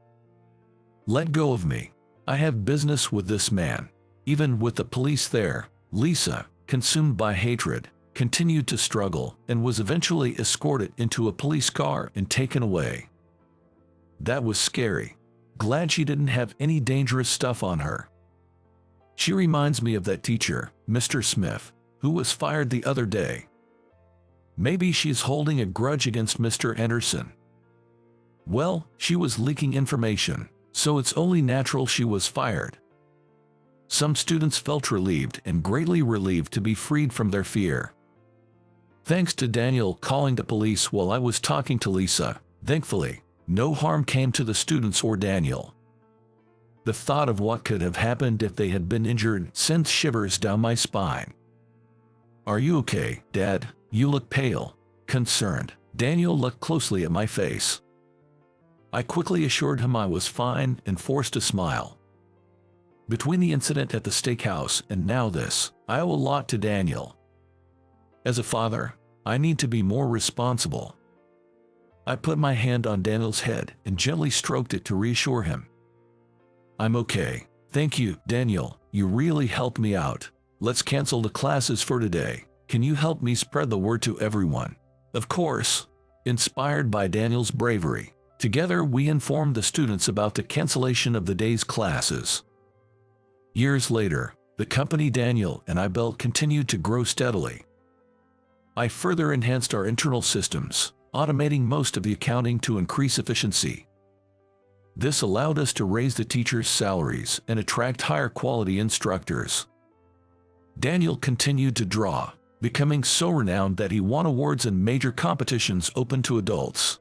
"Let go of me. I have business with this man." Even with the police there, Lisa, consumed by hatred, continued to struggle and was eventually escorted into a police car and taken away. That was scary. Glad she didn't have any dangerous stuff on her. She reminds me of that teacher, Mr. Smith, who was fired the other day. Maybe she's holding a grudge against Mr. Anderson. Well, she was leaking information, so it's only natural she was fired. Some students felt relieved and greatly relieved to be freed from their fear. Thanks to Daniel calling the police while I was talking to Lisa, thankfully, no harm came to the students or Daniel. The thought of what could have happened if they had been injured sent shivers down my spine. "Are you okay, Dad? You look pale." Concerned, Daniel looked closely at my face. I quickly assured him I was fine and forced a smile. Between the incident at the steakhouse and now this, I owe a lot to Daniel. As a father, I need to be more responsible. I put my hand on Daniel's head and gently stroked it to reassure him. "I'm okay. Thank you, Daniel. You really helped me out. Let's cancel the classes for today. Can you help me spread the word to everyone?" Of course. Inspired by Daniel's bravery, together we informed the students about the cancellation of the day's classes. Years later, the company Daniel and I built continued to grow steadily. I further enhanced our internal systems, automating most of the accounting to increase efficiency. This allowed us to raise the teachers' salaries and attract higher quality instructors. Daniel continued to draw, becoming so renowned that he won awards in major competitions open to adults.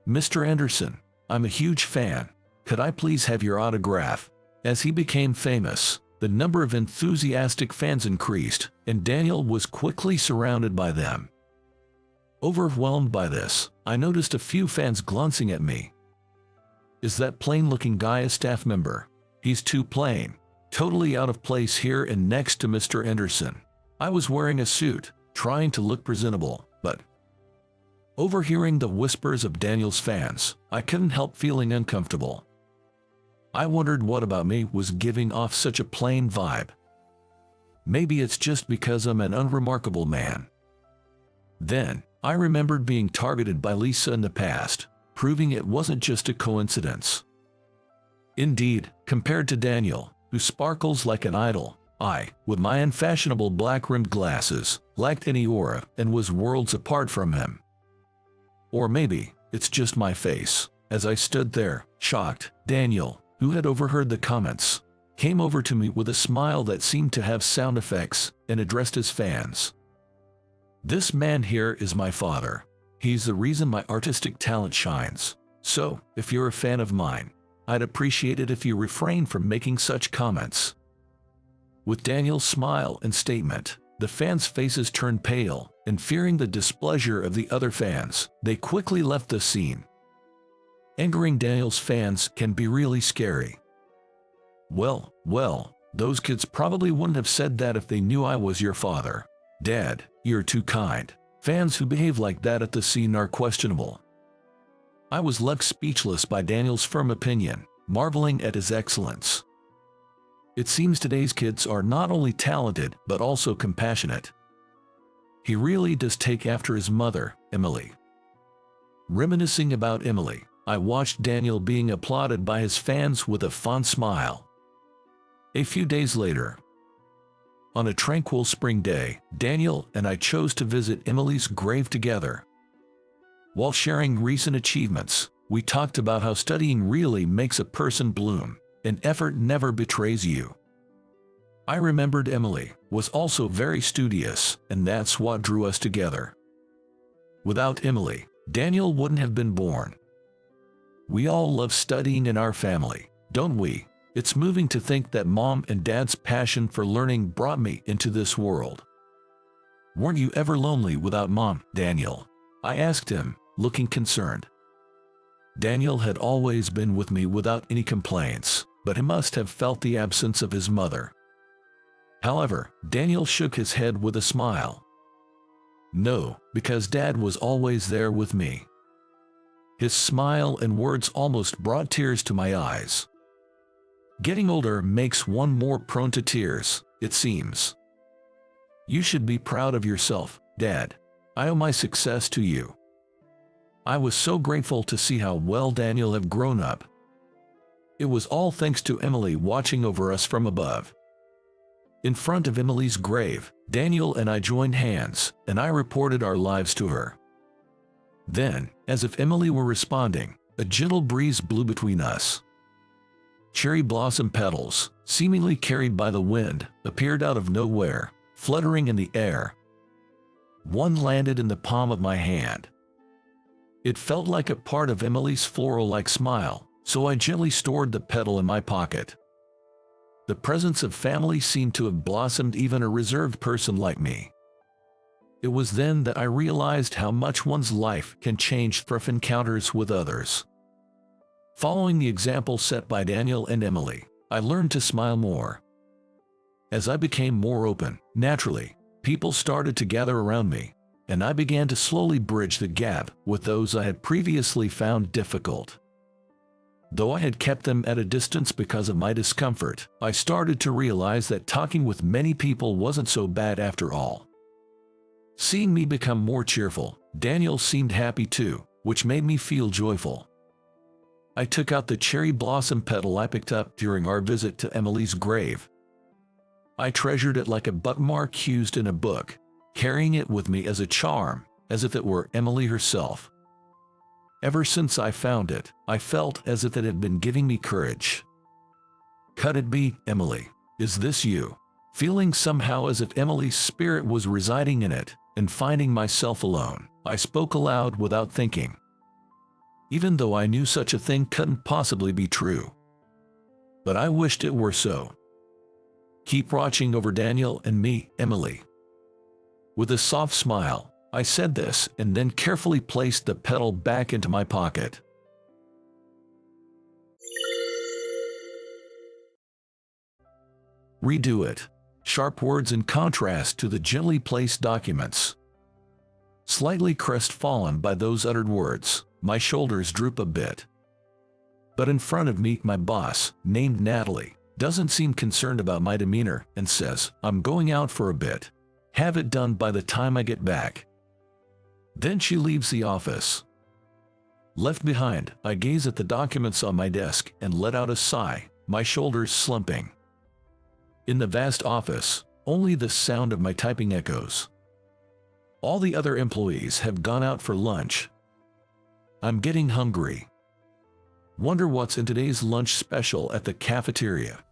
"Mr. Anderson, I'm a huge fan. Could I please have your autograph?" As he became famous, the number of enthusiastic fans increased, and Daniel was quickly surrounded by them. Overwhelmed by this, I noticed a few fans glancing at me. "Is that plain-looking guy a staff member? He's too plain. Totally out of place here and next to Mr. Anderson." I was wearing a suit, trying to look presentable, but overhearing the whispers of Daniel's fans, I couldn't help feeling uncomfortable. I wondered what about me was giving off such a plain vibe. Maybe it's just because I'm an unremarkable man. Then, I remembered being targeted by Lisa in the past, proving it wasn't just a coincidence. Indeed, compared to Daniel, who sparkles like an idol, I, with my unfashionable black-rimmed glasses, lacked any aura and was worlds apart from him. Or maybe, it's just my face. As I stood there, shocked, Daniel, who had overheard the comments, came over to me with a smile that seemed to have sound effects and addressed his fans. "This man here is my father. He's the reason my artistic talent shines. So, if you're a fan of mine, I'd appreciate it if you refrain from making such comments." With Daniel's smile and statement, the fans' faces turned pale, and fearing the displeasure of the other fans, they quickly left the scene. Angering Daniel's fans can be really scary. Well, those kids probably wouldn't have said that if they knew I was your father. "Dad, you're too kind. Fans who behave like that at the scene are questionable." I was left speechless by Daniel's firm opinion, marveling at his excellence. It seems today's kids are not only talented but also compassionate. He really does take after his mother, Emily. Reminiscing about Emily, I watched Daniel being applauded by his fans with a fond smile. A few days later, on a tranquil spring day, Daniel and I chose to visit Emily's grave together. While sharing recent achievements, we talked about how studying really makes a person bloom, and effort never betrays you. I remembered Emily was also very studious, and that's what drew us together. Without Emily, Daniel wouldn't have been born. We all love studying in our family, don't we? It's moving to think that Mom and Dad's passion for learning brought me into this world. Weren't you ever lonely without Mom, Daniel? I asked him, looking concerned. Daniel had always been with me without any complaints, but he must have felt the absence of his mother. However, Daniel shook his head with a smile. No, because Dad was always there with me. His smile and words almost brought tears to my eyes. Getting older makes one more prone to tears, it seems. You should be proud of yourself, Dad. I owe my success to you. I was so grateful to see how well Daniel had grown up. It was all thanks to Emily watching over us from above. In front of Emily's grave, Daniel and I joined hands, and I reported our lives to her. Then, as if Emily were responding, a gentle breeze blew between us. Cherry blossom petals, seemingly carried by the wind, appeared out of nowhere, fluttering in the air. One landed in the palm of my hand. It felt like a part of Emily's floral-like smile, so I gently stored the petal in my pocket. The presence of family seemed to have blossomed even a reserved person like me. It was then that I realized how much one's life can change through encounters with others. Following the example set by Daniel and Emily, I learned to smile more. As I became more open, naturally, people started to gather around me, and I began to slowly bridge the gap with those I had previously found difficult. Though I had kept them at a distance because of my discomfort, I started to realize that talking with many people wasn't so bad after all. Seeing me become more cheerful, Daniel seemed happy too, which made me feel joyful. I took out the cherry blossom petal I picked up during our visit to Emily's grave. I treasured it like a bookmark used in a book, carrying it with me as a charm, as if it were Emily herself. Ever since I found it, I felt as if it had been giving me courage. Could it be, Emily? Is this you? Feeling somehow as if Emily's spirit was residing in it, and finding myself alone, I spoke aloud without thinking. Even though I knew such a thing couldn't possibly be true. But I wished it were so. Keep watching over Daniel and me, Emily. With a soft smile, I said this and then carefully placed the petal back into my pocket. Redo it. Sharp words in contrast to the gently placed documents. Slightly crestfallen by those uttered words, my shoulders droop a bit. But in front of me, my boss, named Natalie, doesn't seem concerned about my demeanor and says, "I'm going out for a bit. Have it done by the time I get back." Then she leaves the office. Left behind, I gaze at the documents on my desk and let out a sigh, my shoulders slumping. In the vast office, only the sound of my typing echoes. All the other employees have gone out for lunch. I'm getting hungry. Wonder what's in today's lunch special at the cafeteria.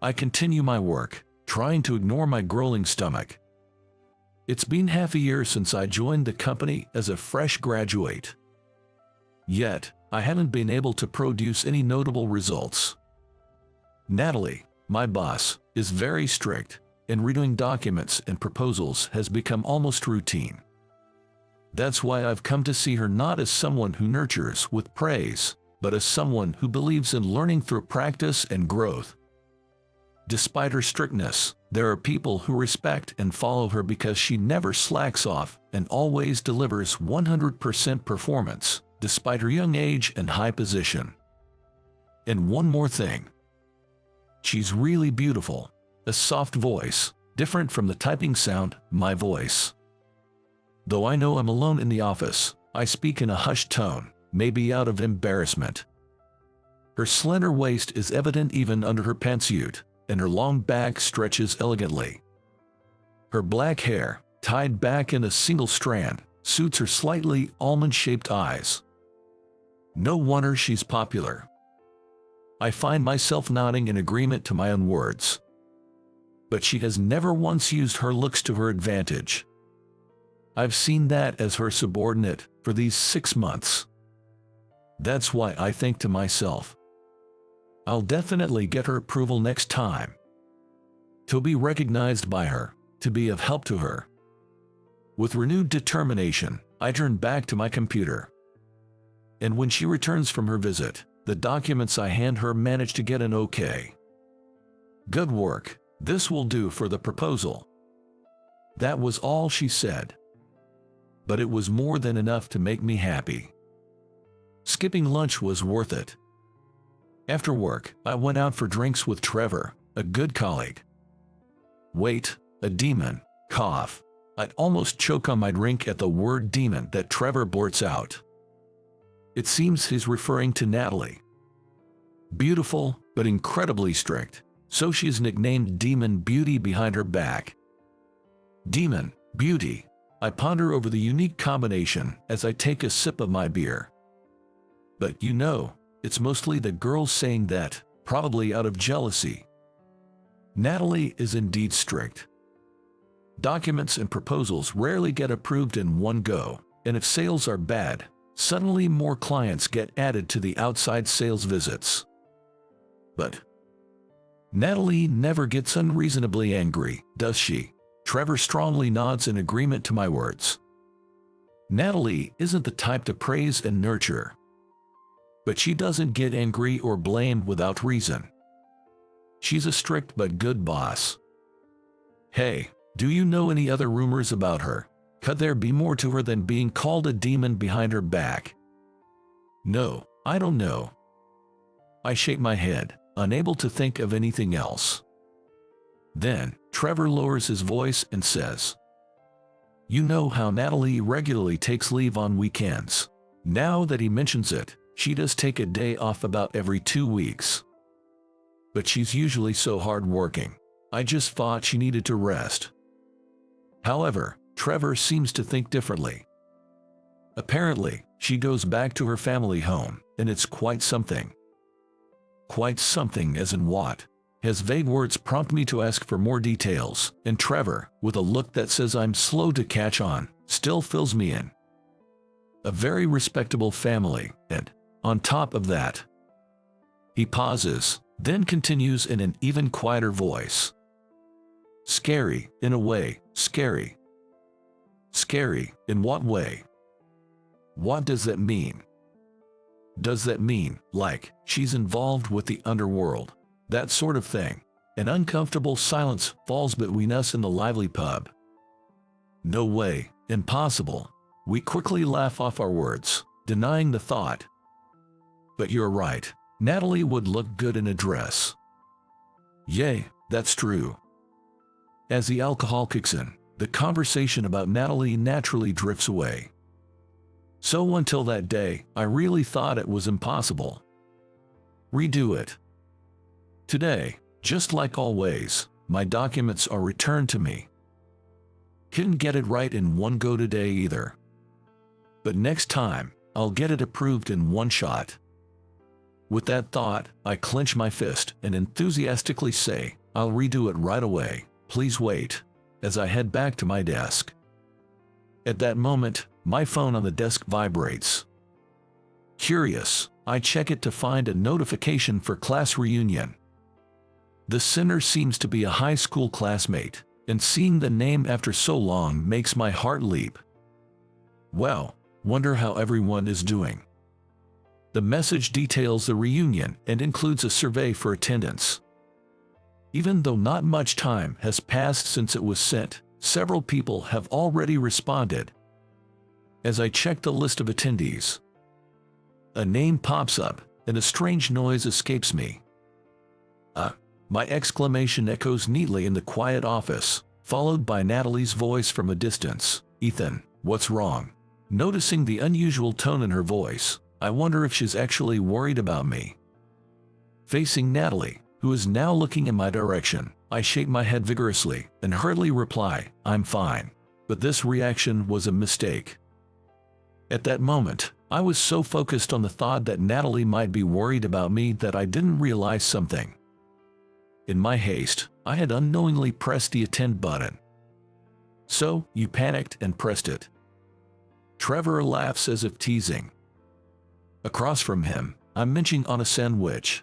I continue my work, trying to ignore my growling stomach. It's been half a year since I joined the company as a fresh graduate. Yet, I haven't been able to produce any notable results. Natalie, my boss, is very strict, and redoing documents and proposals has become almost routine. That's why I've come to see her not as someone who nurtures with praise, but as someone who believes in learning through practice and growth. Despite her strictness, there are people who respect and follow her because she never slacks off and always delivers 100% performance, despite her young age and high position. And one more thing. She's really beautiful. A soft voice, different from the typing sound, my voice. Though I know I'm alone in the office, I speak in a hushed tone, maybe out of embarrassment. Her slender waist is evident even under her pantsuit, and her long back stretches elegantly. Her black hair, tied back in a single strand, suits her slightly almond-shaped eyes. No wonder she's popular. I find myself nodding in agreement to my own words. But she has never once used her looks to her advantage. I've seen that as her subordinate for these 6 months. That's why I think to myself, I'll definitely get her approval next time. To be recognized by her, to be of help to her. With renewed determination, I turn back to my computer. And when she returns from her visit, the documents I hand her manage to get an okay. Good work, this will do for the proposal. That was all she said. But it was more than enough to make me happy. Skipping lunch was worth it. After work, I went out for drinks with Trevor, a good colleague. Wait, a demon, cough. I'd almost choke on my drink at the word demon that Trevor blurts out. It seems he's referring to Natalie. Beautiful, but incredibly strict, so she's nicknamed Demon Beauty behind her back. Demon, Beauty. I ponder over the unique combination as I take a sip of my beer. But you know, it's mostly the girls saying that, probably out of jealousy. Natalie is indeed strict. Documents and proposals rarely get approved in one go, and if sales are bad, suddenly more clients get added to the outside sales visits. But Natalie never gets unreasonably angry, does she? Trevor strongly nods in agreement to my words. Natalie isn't the type to praise and nurture. But she doesn't get angry or blamed without reason. She's a strict but good boss. Hey, do you know any other rumors about her? Could there be more to her than being called a demon behind her back? No, I don't know. I shake my head, unable to think of anything else. Then, Trevor lowers his voice and says, "You know how Natalie regularly takes leave on weekends. Now that he mentions it, she does take a day off about every 2 weeks. But she's usually so hard-working. I just thought she needed to rest." However, Trevor seems to think differently. Apparently, she goes back to her family home, and it's quite something. Quite something as in what? His vague words prompt me to ask for more details, and Trevor, with a look that says I'm slow to catch on, still fills me in. A very respectable family, and, on top of that. He pauses, then continues in an even quieter voice. Scary, in a way, scary. Scary, in what way? What does that mean? Does that mean, like, she's involved with the underworld? That sort of thing. An uncomfortable silence falls between us in the lively pub. No way, impossible. We quickly laugh off our words, denying the thought. But you're right, Natalie would look good in a dress. Yay, that's true. As the alcohol kicks in, the conversation about Natalie naturally drifts away. So until that day, I really thought it was impossible. Redo it. Today, just like always, my documents are returned to me. Couldn't get it right in one go today either. But next time, I'll get it approved in one shot. With that thought, I clench my fist and enthusiastically say, I'll redo it right away, please wait, as I head back to my desk. At that moment, my phone on the desk vibrates. Curious, I check it to find a notification for class reunion. The sender seems to be a high school classmate, and seeing the name after so long makes my heart leap. Well, wonder how everyone is doing. The message details the reunion and includes a survey for attendance. Even though not much time has passed since it was sent, several people have already responded. As I check the list of attendees, a name pops up and a strange noise escapes me. My exclamation echoes neatly in the quiet office, followed by Natalie's voice from a distance. Ethan, what's wrong? Noticing the unusual tone in her voice, I wonder if she's actually worried about me. Facing Natalie, who is now looking in my direction, I shake my head vigorously and hurriedly reply, I'm fine. But this reaction was a mistake. At that moment, I was so focused on the thought that Natalie might be worried about me that I didn't realize something. In my haste, I had unknowingly pressed the attend button. So, you panicked and pressed it. Trevor laughs as if teasing. Across from him, I'm munching on a sandwich.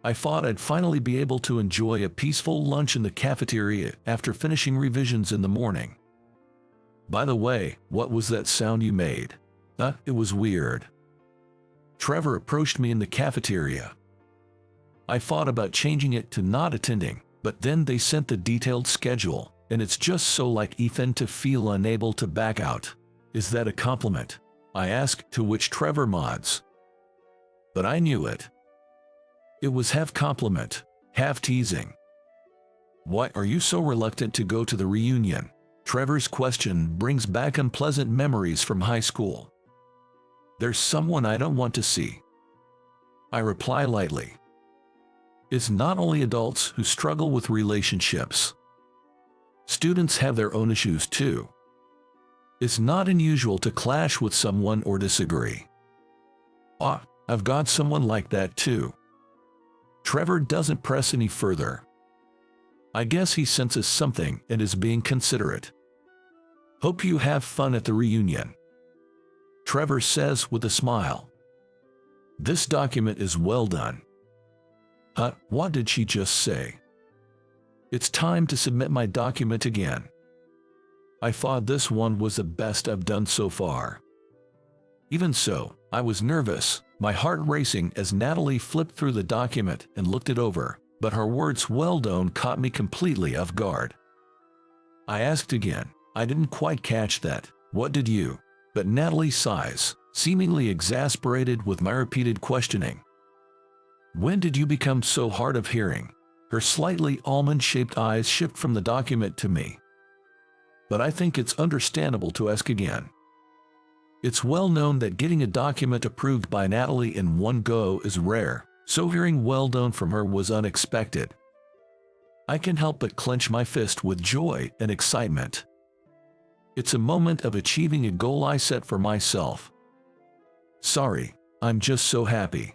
I thought I'd finally be able to enjoy a peaceful lunch in the cafeteria after finishing revisions in the morning. By the way, what was that sound you made? It was weird. Trevor approached me in the cafeteria. I thought about changing it to not attending, but then they sent the detailed schedule, and it's just so like Ethan to feel unable to back out. Is that a compliment? I asked, to which Trevor nods. But I knew it. It was half compliment, half teasing. Why are you so reluctant to go to the reunion? Trevor's question brings back unpleasant memories from high school. There's someone I don't want to see. I reply lightly. It's not only adults who struggle with relationships. Students have their own issues too. It's not unusual to clash with someone or disagree. I've got someone like that too. Trevor doesn't press any further. I guess he senses something and is being considerate. Hope you have fun at the reunion. Trevor says with a smile. This document is well done. What did she just say? It's time to submit my document again. I thought this one was the best I've done so far. Even so, I was nervous, my heart racing as Natalie flipped through the document and looked it over, but her words well done caught me completely off guard. I asked again. I didn't quite catch that. What did you? But Natalie sighs, seemingly exasperated with my repeated questioning. When did you become so hard of hearing? Her slightly almond-shaped eyes shift from the document to me. But I think it's understandable to ask again. It's well known that getting a document approved by Natalie in one go is rare, so hearing well done from her was unexpected. I can help but clench my fist with joy and excitement. It's a moment of achieving a goal I set for myself. Sorry, I'm just so happy.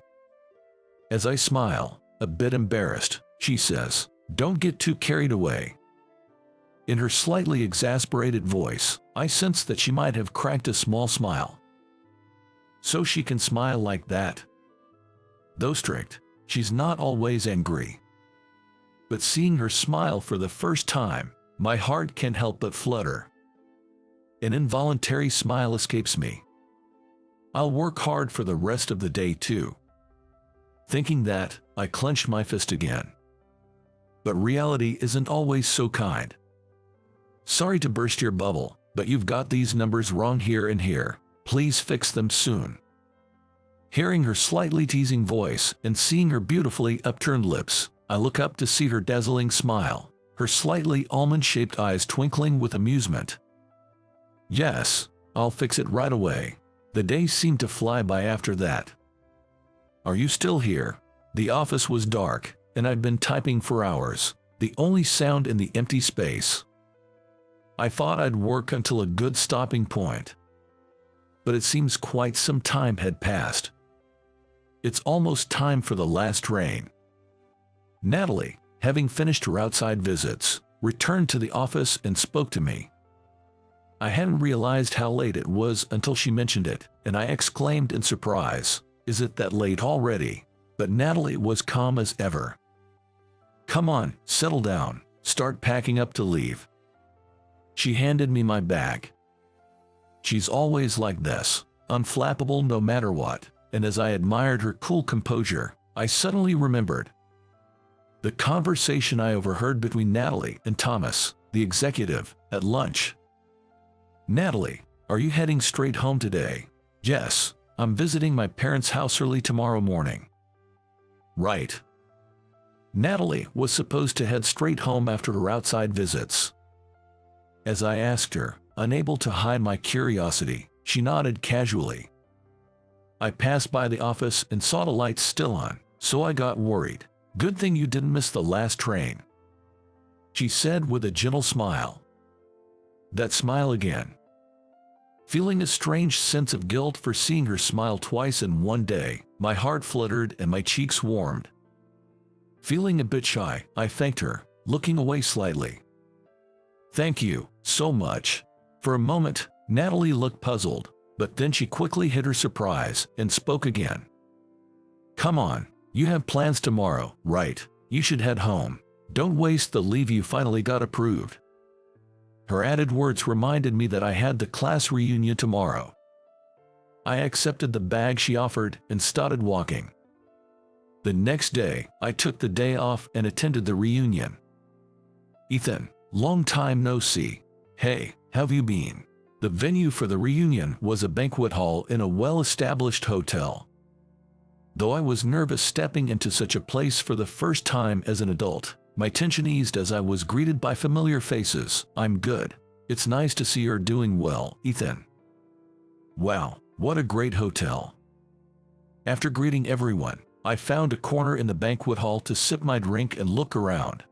As I smile, a bit embarrassed, she says, don't get too carried away. In her slightly exasperated voice, I sense that she might have cracked a small smile. So she can smile like that. Though strict, she's not always angry. But seeing her smile for the first time, my heart can't help but flutter. An involuntary smile escapes me. I'll work hard for the rest of the day too. Thinking that, I clenched my fist again. But reality isn't always so kind. Sorry to burst your bubble, but you've got these numbers wrong here and here. Please fix them soon. Hearing her slightly teasing voice and seeing her beautifully upturned lips, I look up to see her dazzling smile, her slightly almond-shaped eyes twinkling with amusement. Yes, I'll fix it right away. The days seemed to fly by after that. Are you still here? The office was dark, and I'd been typing for hours, the only sound in the empty space. I thought I'd work until a good stopping point. But it seems quite some time had passed. It's almost time for the last train. Natalie, having finished her outside visits, returned to the office and spoke to me. I hadn't realized how late it was until she mentioned it, and I exclaimed in surprise, "Is it that late already?" But Natalie was calm as ever. "Come on, settle down, start packing up to leave." She handed me my bag. She's always like this, unflappable no matter what, and as I admired her cool composure, I suddenly remembered the conversation I overheard between Natalie and Thomas, the executive, at lunch. "Natalie, are you heading straight home today?" "Yes, I'm visiting my parents' house early tomorrow morning." "Right. Natalie was supposed to head straight home after her outside visits. As I asked her, unable to hide my curiosity, she nodded casually. I passed by the office and saw the lights still on, so I got worried. Good thing you didn't miss the last train, she said with a gentle smile. That smile again. Feeling a strange sense of guilt for seeing her smile twice in one day, my heart fluttered and my cheeks warmed. Feeling a bit shy, I thanked her, looking away slightly. Thank you so much. For a moment, Natalie looked puzzled, but then she quickly hid her surprise and spoke again. Come on, you have plans tomorrow, right? You should head home. Don't waste the leave you finally got approved. Her added words reminded me that I had the class reunion tomorrow. I accepted the bag she offered and started walking. The next day, I took the day off and attended the reunion. Ethan, long time no see. Hey, how've you been? The venue for the reunion was a banquet hall in a well-established hotel. Though I was nervous stepping into such a place for the first time as an adult, my tension eased as I was greeted by familiar faces. I'm good. It's nice to see you're doing well, Ethan. Wow, what a great hotel. After greeting everyone, I found a corner in the banquet hall to sip my drink and look around.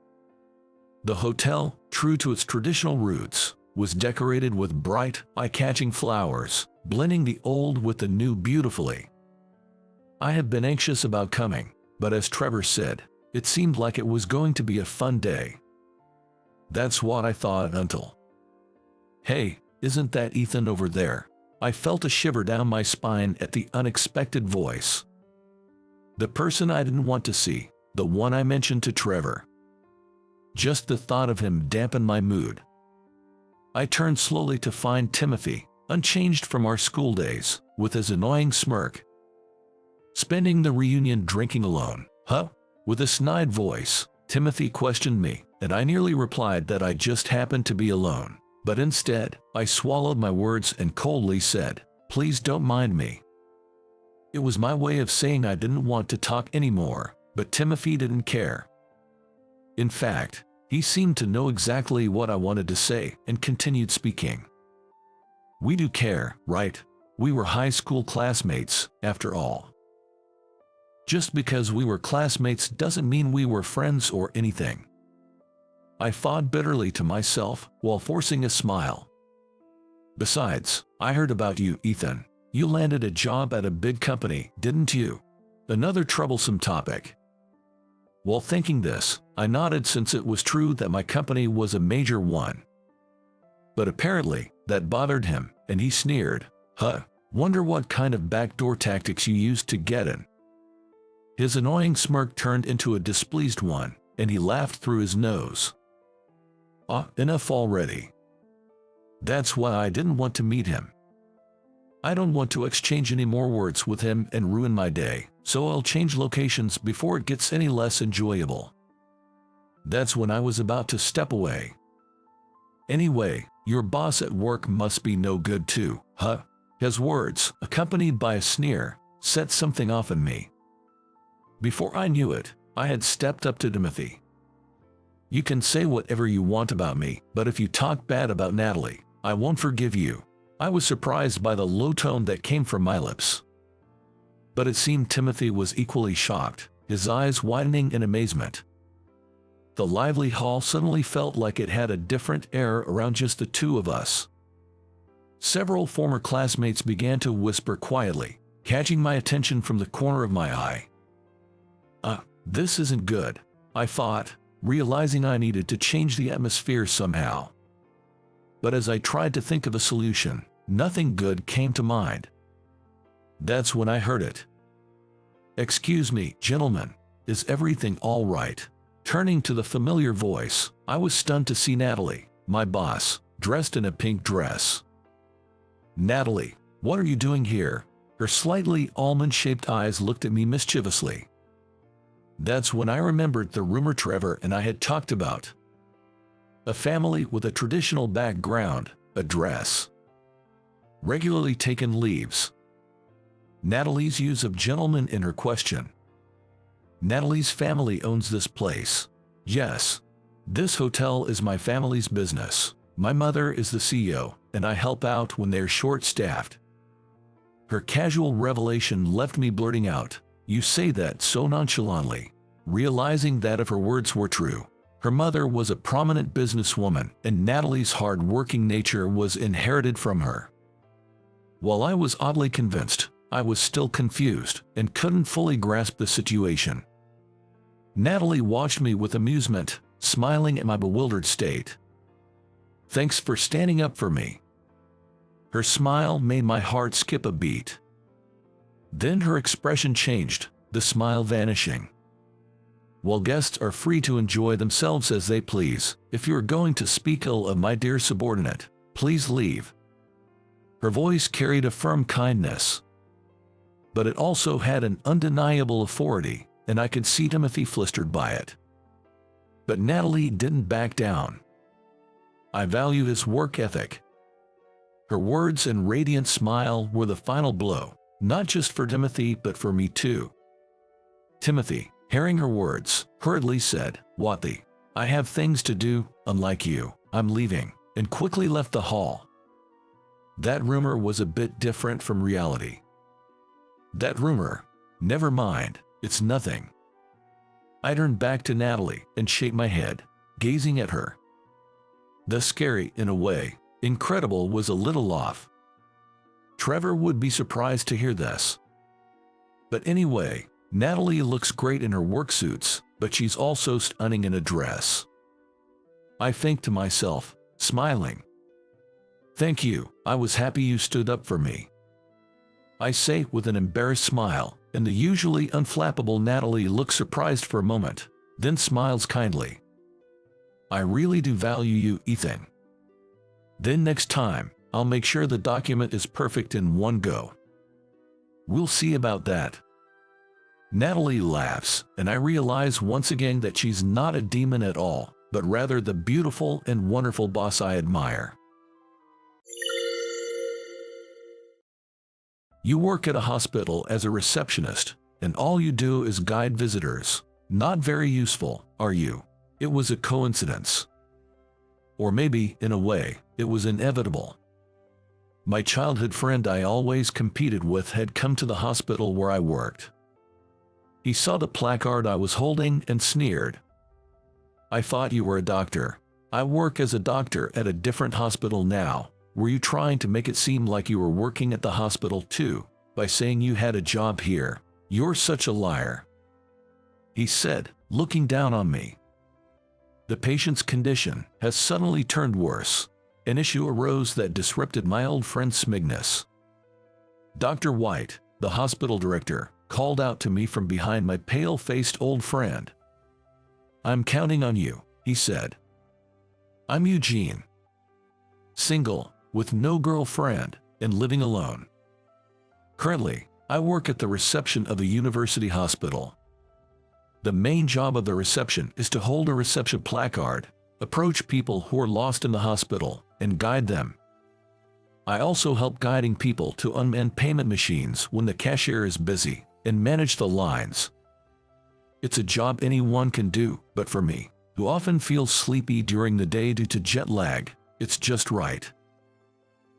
The hotel, true to its traditional roots, was decorated with bright, eye-catching flowers, blending the old with the new beautifully. I had been anxious about coming, but as Trevor said, it seemed like it was going to be a fun day. That's what I thought until... Hey, isn't that Ethan over there? I felt a shiver down my spine at the unexpected voice. The person I didn't want to see, the one I mentioned to Trevor. Just the thought of him dampened my mood. I turned slowly to find Timothy, unchanged from our school days, with his annoying smirk. Spending the reunion drinking alone, huh? With a snide voice, Timothy questioned me, and I nearly replied that I just happened to be alone. But instead, I swallowed my words and coldly said, please don't mind me. It was my way of saying I didn't want to talk anymore, but Timothy didn't care. In fact, he seemed to know exactly what I wanted to say and continued speaking. We do care, right? We were high school classmates, after all. Just because we were classmates doesn't mean we were friends or anything. I thought bitterly to myself while forcing a smile. Besides, I heard about you, Ethan. You landed a job at a big company, didn't you? Another troublesome topic. While thinking this, I nodded since it was true that my company was a major one. But apparently, that bothered him, and he sneered, huh, wonder what kind of backdoor tactics you used to get in. His annoying smirk turned into a displeased one, and he laughed through his nose. Enough already. That's why I didn't want to meet him. I don't want to exchange any more words with him and ruin my day, so I'll change locations before it gets any less enjoyable. That's when I was about to step away. Anyway, your boss at work must be no good too, huh? His words, accompanied by a sneer, set something off in me. Before I knew it, I had stepped up to Timothy. You can say whatever you want about me, but if you talk bad about Natalie, I won't forgive you. I was surprised by the low tone that came from my lips. But it seemed Timothy was equally shocked, his eyes widening in amazement. The lively hall suddenly felt like it had a different air around just the two of us. Several former classmates began to whisper quietly, catching my attention from the corner of my eye. This isn't good, I thought, realizing I needed to change the atmosphere somehow. But as I tried to think of a solution, nothing good came to mind. That's when I heard it. Excuse me, gentlemen, is everything all right? Turning to the familiar voice, I was stunned to see Natalie, my boss, dressed in a pink dress. Natalie, what are you doing here? Her slightly almond-shaped eyes looked at me mischievously. That's when I remembered the rumor Trevor and I had talked about. A family with a traditional background, a dress. Regularly taken leaves. Natalie's use of gentleman in her question. Natalie's family owns this place. Yes. This hotel is my family's business. My mother is the CEO, and I help out when they're short-staffed. Her casual revelation left me blurting out, "You say that so nonchalantly," realizing that if her words were true, her mother was a prominent businesswoman and Natalie's hard-working nature was inherited from her. While I was oddly convinced, I was still confused and couldn't fully grasp the situation. Natalie watched me with amusement, smiling at my bewildered state. "Thanks for standing up for me." Her smile made my heart skip a beat. Then her expression changed, the smile vanishing. "While guests are free to enjoy themselves as they please, if you are going to speak ill of my dear subordinate, please leave." Her voice carried a firm kindness, but it also had an undeniable authority, and I could see Timothy flustered by it. But Natalie didn't back down. "I value his work ethic." Her words and radiant smile were the final blow, not just for Timothy but for me too. Timothy, hearing her words, hurriedly said, "What the? I have things to do, unlike you, I'm leaving," and quickly left the hall. That rumor was a bit different from reality. That rumor? Never mind, it's nothing. I turned back to Natalie and shook my head, gazing at her. The scary, in a way, incredible was a little off. Trevor would be surprised to hear this. But anyway, Natalie looks great in her work suits, but she's also stunning in a dress. I think to myself, smiling. "Thank you, I was happy you stood up for me," I say with an embarrassed smile, and the usually unflappable Natalie looks surprised for a moment, then smiles kindly. "I really do value you, Ethan. Then next time, I'll make sure the document is perfect in one go." "We'll see about that." Natalie laughs, and I realize once again that she's not a demon at all, but rather the beautiful and wonderful boss I admire. You work at a hospital as a receptionist, and all you do is guide visitors. Not very useful, are you? It was a coincidence. Or maybe, in a way, it was inevitable. My childhood friend I always competed with had come to the hospital where I worked. He saw the placard I was holding and sneered. "I thought you were a doctor. I work as a doctor at a different hospital now. Were you trying to make it seem like you were working at the hospital too, by saying you had a job here? You're such a liar," he said, looking down on me. The patient's condition has suddenly turned worse. An issue arose that disrupted my old friend's smugness. Dr. White, the hospital director, called out to me from behind my pale-faced old friend. "I'm counting on you," he said. "I'm Eugene. Single, with no girlfriend, and living alone. Currently, I work at the reception of a university hospital. The main job of the reception is to hold a reception placard, approach people who are lost in the hospital, and guide them. I also help guiding people to unmanned payment machines when the cashier is busy, and manage the lines. It's a job anyone can do, but for me, who often feels sleepy during the day due to jet lag, it's just right."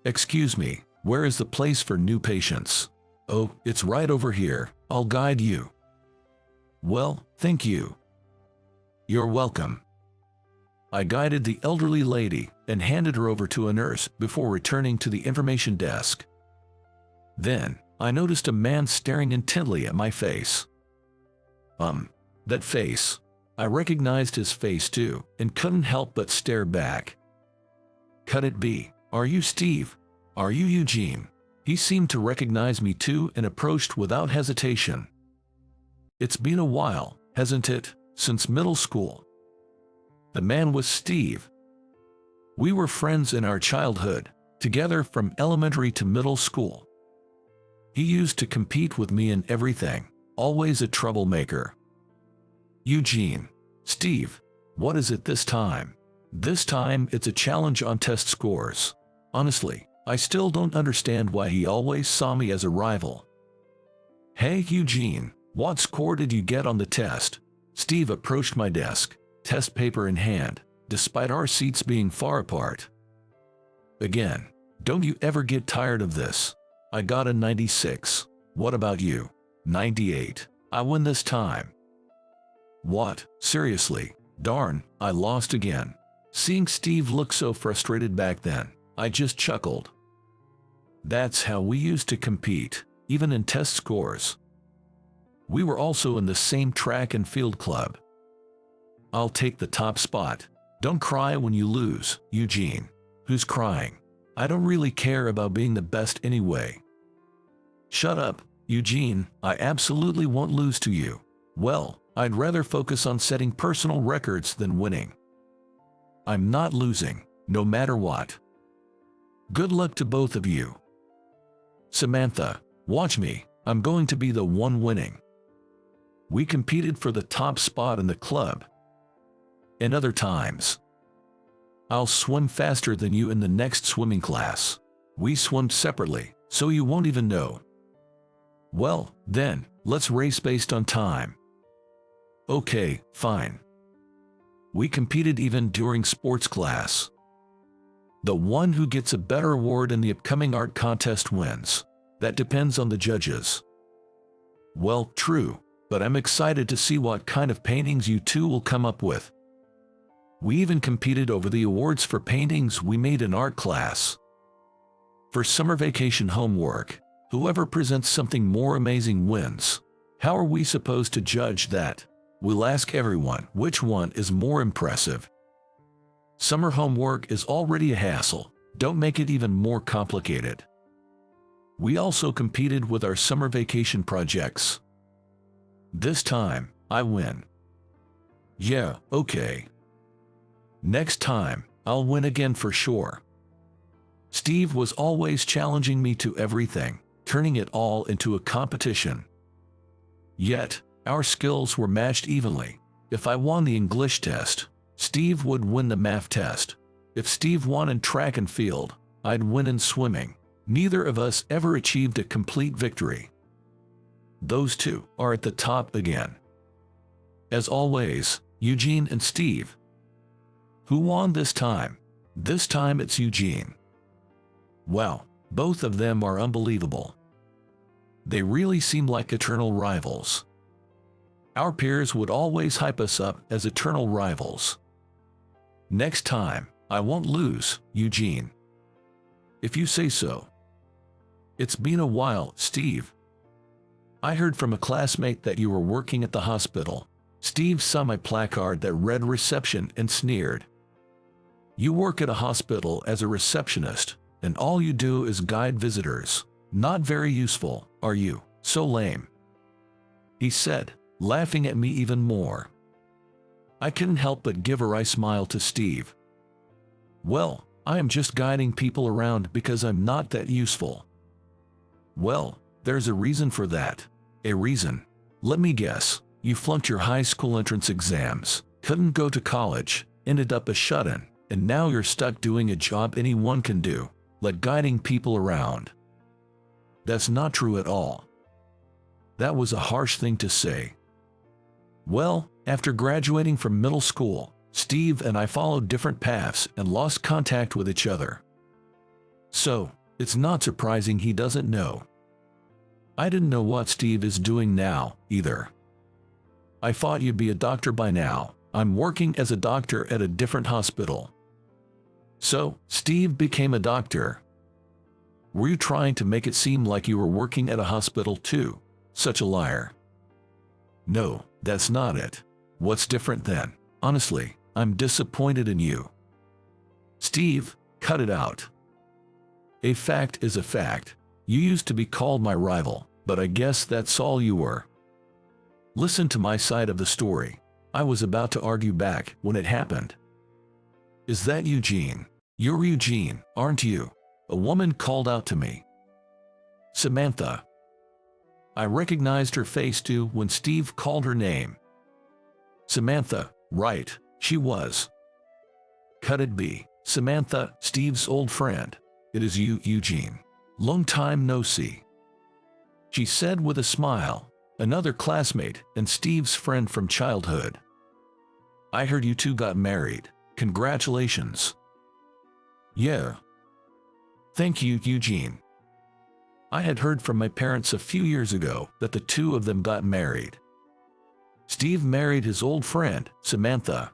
"Excuse me, where is the place for new patients?" "Oh, it's right over here, I'll guide you." "Well, thank you." "You're welcome." I guided the elderly lady and handed her over to a nurse before returning to the information desk. Then, I noticed a man staring intently at my face. That face. I recognized his face too, and couldn't help but stare back. Could it be? "Are you Steve? Are you Eugene?" He seemed to recognize me too and approached without hesitation. "It's been a while, hasn't it, since middle school?" The man was Steve. We were friends in our childhood, together from elementary to middle school. He used to compete with me in everything, always a troublemaker. "Eugene. Steve. What is it this time?" "This time it's a challenge on test scores. Honestly, I still don't understand why he always saw me as a rival." "Hey Eugene, What score did you get on the test? Steve approached my desk, test paper in hand, despite our seats being far apart. Again, don't you ever get tired of this? I got a 96. What about you? 98. I win this time. What? Seriously? Darn, I lost again. Seeing Steve look so frustrated back then, I just chuckled. That's how we used to compete, even in test scores. We were also in the same track and field club. I'll take the top spot. Don't cry when you lose, Eugene. Who's crying? I don't really care about being the best anyway. Shut up, Eugene. I absolutely won't lose to you. Well, I'd rather focus on setting personal records than winning. I'm not losing, no matter what. Good luck to both of you. Samantha, watch me. I'm going to be the one winning. We competed for the top spot in the club. And other times. I'll swim faster than you in the next swimming class. We swim separately, so you won't even know. Well, then, let's race based on time. Okay, fine. We competed even during sports class. The one who gets a better award in the upcoming art contest wins. That depends on the judges. Well, true, but I'm excited to see what kind of paintings you two will come up with. We even competed over the awards for paintings we made in art class. For summer vacation homework, whoever presents something more amazing wins. How are we supposed to judge that? We'll ask everyone which one is more impressive. Summer homework is already a hassle. Don't make it even more complicated. We also competed with our summer vacation projects. This time, I win. Yeah, okay. Next time, I'll win again for sure. Steve was always challenging me to everything, turning it all into a competition. Yet, our skills were matched evenly. If I won the English test, Steve would win the math test. If Steve won in track and field, I'd win in swimming. Neither of us ever achieved a complete victory. Those two are at the top again. As always, Eugene and Steve. Who won this time? This time it's Eugene. Wow, both of them are unbelievable. They really seem like eternal rivals. Our peers would always hype us up as eternal rivals. Next time, I won't lose, Eugene. If you say so. It's been a while, Steve. I heard from a classmate that you were working at the hospital. Steve saw my placard that read reception and sneered. You work at a hospital as a receptionist, and all you do is guide visitors. Not very useful, are you? So lame. He said, laughing at me even more. I couldn't help but give a wry smile to Steve. Well, I am just guiding people around because I'm not that useful. Well, there's a reason for that. A reason. Let me guess. You flunked your high school entrance exams, couldn't go to college, ended up a shut-in, and now you're stuck doing a job anyone can do, like guiding people around. That's not true at all. That was a harsh thing to say. Well, after graduating from middle school, Steve and I followed different paths and lost contact with each other. So, it's not surprising he doesn't know. I didn't know what Steve is doing now, either. I thought you'd be a doctor by now. I'm working as a doctor at a different hospital. So, Steve became a doctor. Were you trying to make it seem like you were working at a hospital too? Such a liar. No, that's not it. What's different then? Honestly, I'm disappointed in you. Steve, cut it out. A fact is a fact. You used to be called my rival, but I guess that's all you were. Listen to my side of the story. I was about to argue back when it happened. Is that Eugene? You're Eugene, aren't you? A woman called out to me. Samantha. I recognized her face too when Steve called her name. Samantha, right, she was. Could it be Samantha, Steve's old friend? It is you, Eugene. Long time no see. She said with a smile, another classmate and Steve's friend from childhood. I heard you two got married. Congratulations. Yeah. Thank you, Eugene. I had heard from my parents a few years ago that the two of them got married. Steve married his old friend, Samantha.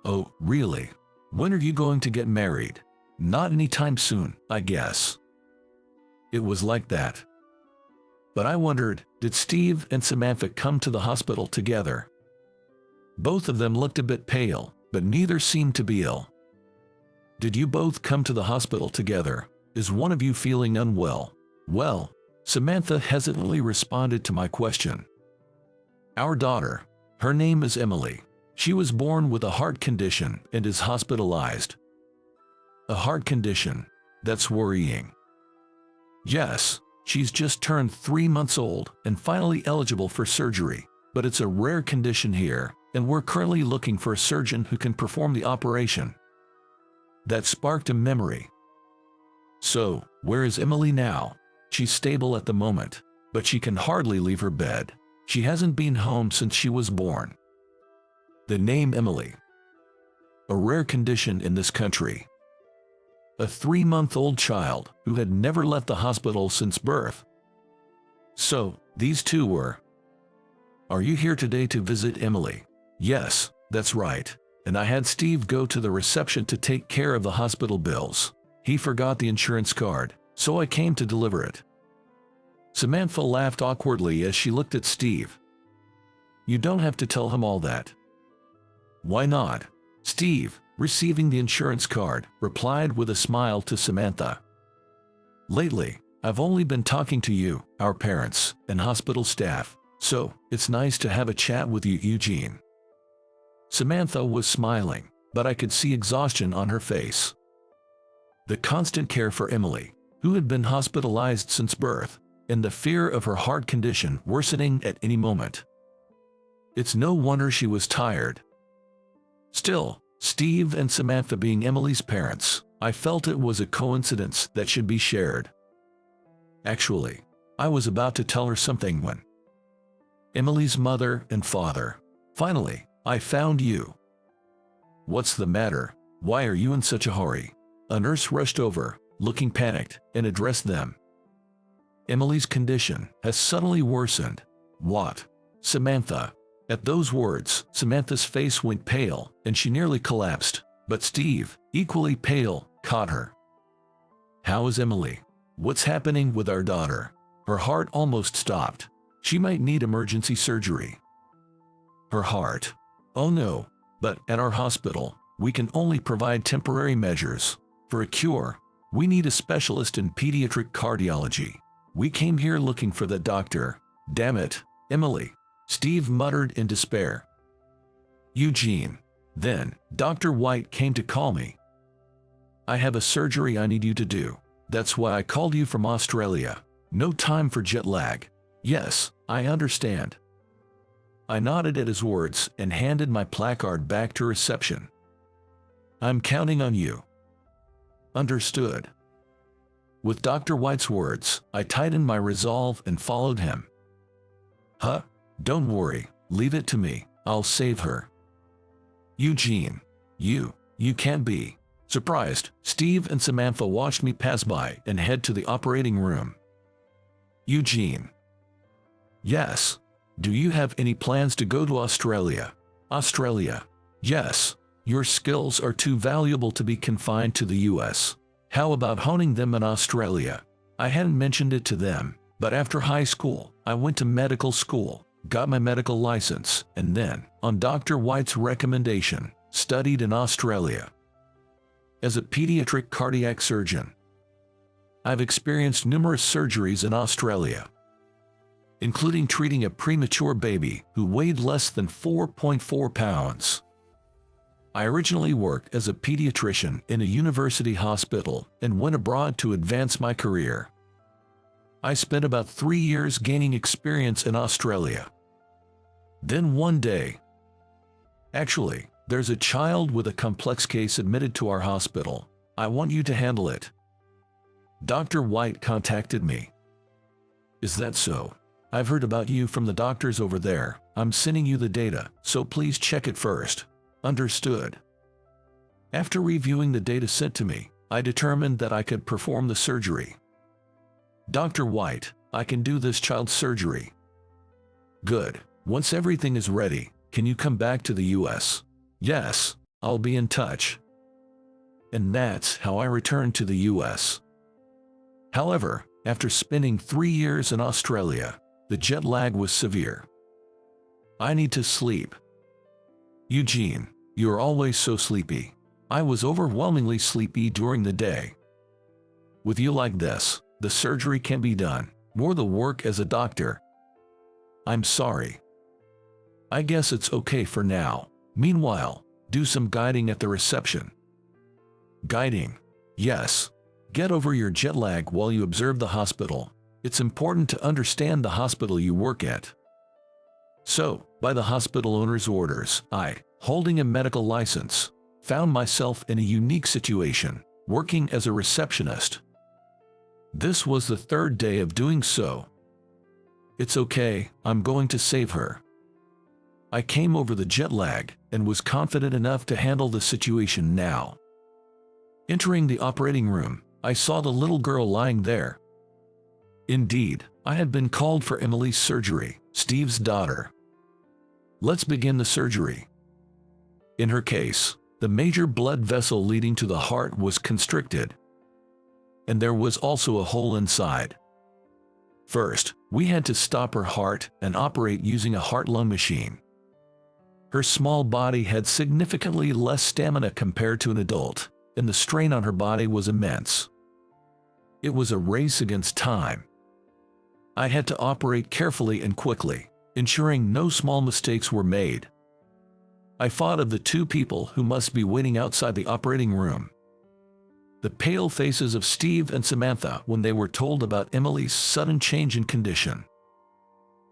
Oh, really? When are you going to get married? Not anytime soon, I guess. It was like that. But I wondered, did Steve and Samantha come to the hospital together? Both of them looked a bit pale, but neither seemed to be ill. Did you both come to the hospital together? Is one of you feeling unwell? Well, Samantha hesitantly responded to my question. Our daughter, her name is Emily. She was born with a heart condition and is hospitalized. A heart condition? That's worrying. Yes, she's just turned 3 months old and finally eligible for surgery, but it's a rare condition here, and we're currently looking for a surgeon who can perform the operation. That sparked a memory. So, where is Emily now? She's stable at the moment, but she can hardly leave her bed. She hasn't been home since she was born. The name Emily. A rare condition in this country. A 3-month-old child who had never left the hospital since birth. So, these two were. Are you here today to visit Emily? Yes, that's right. And I had Steve go to the reception to take care of the hospital bills. He forgot the insurance card, so I came to deliver it. Samantha laughed awkwardly as she looked at Steve. You don't have to tell him all that. Why not? Steve, receiving the insurance card, replied with a smile to Samantha. Lately, I've only been talking to you, our parents, and hospital staff, so it's nice to have a chat with you, Eugene. Samantha was smiling, but I could see exhaustion on her face. The constant care for Emily, who had been hospitalized since birth, and the fear of her heart condition worsening at any moment. It's no wonder she was tired. Still, Steve and Samantha being Emily's parents, I felt it was a coincidence that should be shared. Actually, I was about to tell her something when Emily's mother and father. Finally, I found you. What's the matter? Why are you in such a hurry? A nurse rushed over, looking panicked, and addressed them. Emily's condition has suddenly worsened. What? Samantha. At those words, Samantha's face went pale, and she nearly collapsed. But Steve, equally pale, caught her. How is Emily? What's happening with our daughter? Her heart almost stopped. She might need emergency surgery. Her heart? Oh no, but at our hospital, we can only provide temporary measures. For a cure, we need a specialist in pediatric cardiology. We came here looking for that doctor. Damn it, Emily, Steve muttered in despair. Eugene. Then, Dr. White came to call me. I have a surgery I need you to do. That's why I called you from Australia. No time for jet lag. Yes, I understand. I nodded at his words and handed my placard back to reception. I'm counting on you. Understood. With Dr. White's words, I tightened my resolve and followed him. Huh? Don't worry, leave it to me, I'll save her. Eugene, you can't be. Surprised, Steve and Samantha watched me pass by and head to the operating room. Eugene. Yes. Do you have any plans to go to Australia? Australia. Yes. Your skills are too valuable to be confined to the US. How about honing them in Australia? I hadn't mentioned it to them, but after high school, I went to medical school, got my medical license, and then, on Dr. White's recommendation, studied in Australia. As a pediatric cardiac surgeon, I've experienced numerous surgeries in Australia, including treating a premature baby who weighed less than 4.4 pounds. I originally worked as a pediatrician in a university hospital and went abroad to advance my career. I spent about 3 years gaining experience in Australia. Then one day, actually, there's a child with a complex case admitted to our hospital. I want you to handle it. Dr. White contacted me. Is that so? I've heard about you from the doctors over there. I'm sending you the data, so please check it first. Understood. After reviewing the data sent to me, I determined that I could perform the surgery. Dr. White, I can do this child's surgery. Good. Once everything is ready, can you come back to the US? Yes, I'll be in touch. And that's how I returned to the US. However, after spending 3 years in Australia, the jet lag was severe. I need to sleep. Eugene, you're always so sleepy. I was overwhelmingly sleepy during the day. With you like this, the surgery can be done. More the work as a doctor. I'm sorry. I guess it's okay for now. Meanwhile, do some guiding at the reception. Guiding? Yes. Get over your jet lag while you observe the hospital. It's important to understand the hospital you work at. So, by the hospital owner's orders, I, holding a medical license, found myself in a unique situation, working as a receptionist. This was the 3rd day of doing so. It's okay, I'm going to save her. I came over the jet lag and was confident enough to handle the situation now. Entering the operating room, I saw the little girl lying there. Indeed, I had been called for Emily's surgery, Steve's daughter. Let's begin the surgery. In her case, the major blood vessel leading to the heart was constricted, and there was also a hole inside. First, we had to stop her heart and operate using a heart-lung machine. Her small body had significantly less stamina compared to an adult, and the strain on her body was immense. It was a race against time. I had to operate carefully and quickly, ensuring no small mistakes were made. I thought of the 2 people who must be waiting outside the operating room. The pale faces of Steve and Samantha when they were told about Emily's sudden change in condition.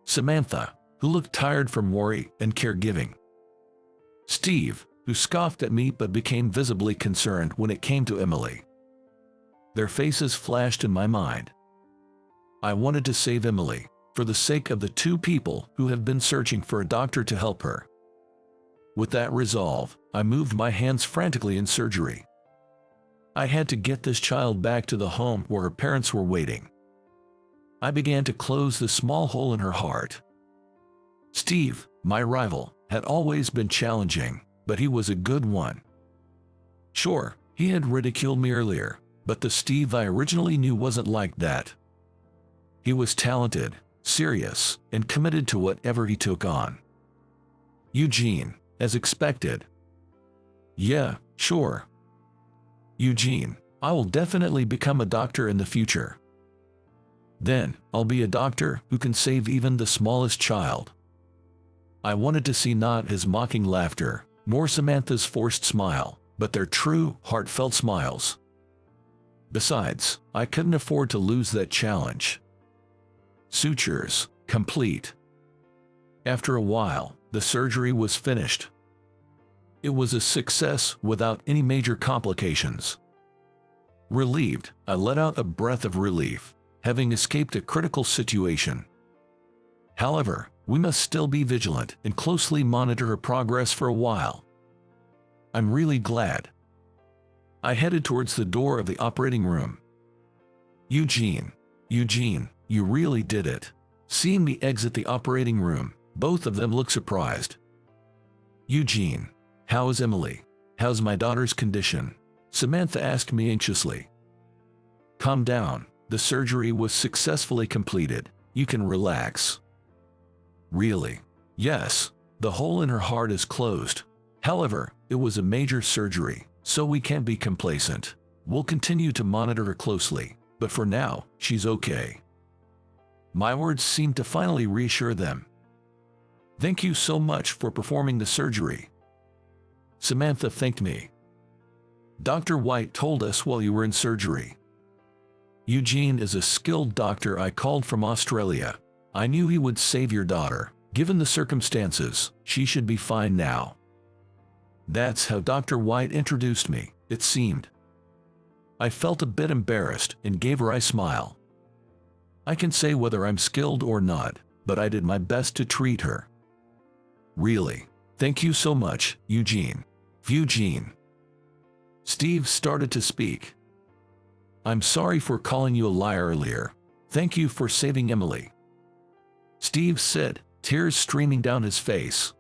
Samantha, who looked tired from worry and caregiving. Steve, who scoffed at me but became visibly concerned when it came to Emily. Their faces flashed in my mind. I wanted to save Emily, for the sake of the 2 people who have been searching for a doctor to help her. With that resolve, I moved my hands frantically in surgery. I had to get this child back to the home where her parents were waiting. I began to close the small hole in her heart. Steve, my rival, had always been challenging, but he was a good one. Sure, he had ridiculed me earlier, but the Steve I originally knew wasn't like that. He was talented, serious, and committed to whatever he took on. Eugene, as expected. Yeah, sure. Eugene, I will definitely become a doctor in the future. Then, I'll be a doctor who can save even the smallest child. I wanted to see not his mocking laughter, nor Samantha's forced smile, but their true, heartfelt smiles. Besides, I couldn't afford to lose that challenge. Sutures, complete. After a while, the surgery was finished. It was a success without any major complications. Relieved, I let out a breath of relief, having escaped a critical situation. However, we must still be vigilant and closely monitor her progress for a while. I'm really glad. I headed towards the door of the operating room. Eugene, you really did it. Seeing me exit the operating room, both of them looked surprised. Eugene, how is Emily? How's my daughter's condition? Samantha asked me anxiously. Calm down, the surgery was successfully completed. You can relax. Really? Yes, the hole in her heart is closed. However, it was a major surgery, so we can't be complacent. We'll continue to monitor her closely, but for now, she's okay. My words seemed to finally reassure them. Thank you so much for performing the surgery. Samantha thanked me. Dr. White told us while you were in surgery. Eugene is a skilled doctor I called from Australia. I knew he would save your daughter. Given the circumstances, she should be fine now. That's how Dr. White introduced me, it seemed. I felt a bit embarrassed and gave her a smile. I can say whether I'm skilled or not, but I did my best to treat her. Really. Thank you so much, Eugene. Eugene. Steve started to speak. I'm sorry for calling you a liar earlier. Thank you for saving Emily. Steve said, tears streaming down his face.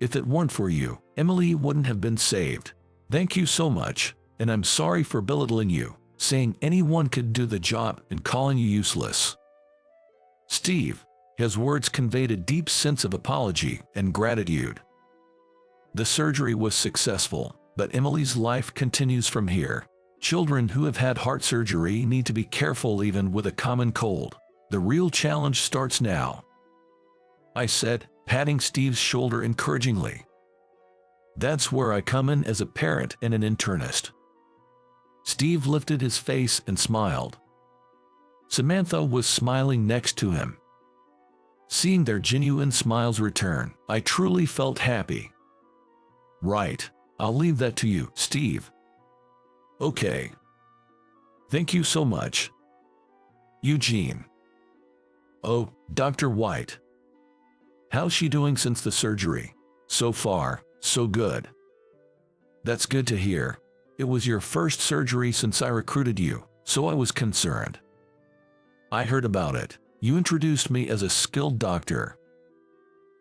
If it weren't for you, Emily wouldn't have been saved. Thank you so much, and I'm sorry for belittling you, saying anyone could do the job and calling you useless. Steve, his words conveyed a deep sense of apology and gratitude. The surgery was successful, but Emily's life continues from here. Children who have had heart surgery need to be careful even with a common cold. The real challenge starts now, I said, patting Steve's shoulder encouragingly. That's where I come in as a parent and an internist. Steve lifted his face and smiled. Samantha was smiling next to him. Seeing their genuine smiles return, I truly felt happy. Right, I'll leave that to you, Steve. Okay. Thank you so much. Eugene. Oh, Dr. White. How's she doing since the surgery? So far, so good. That's good to hear. It was your first surgery since I recruited you, so I was concerned. I heard about it. You introduced me as a skilled doctor.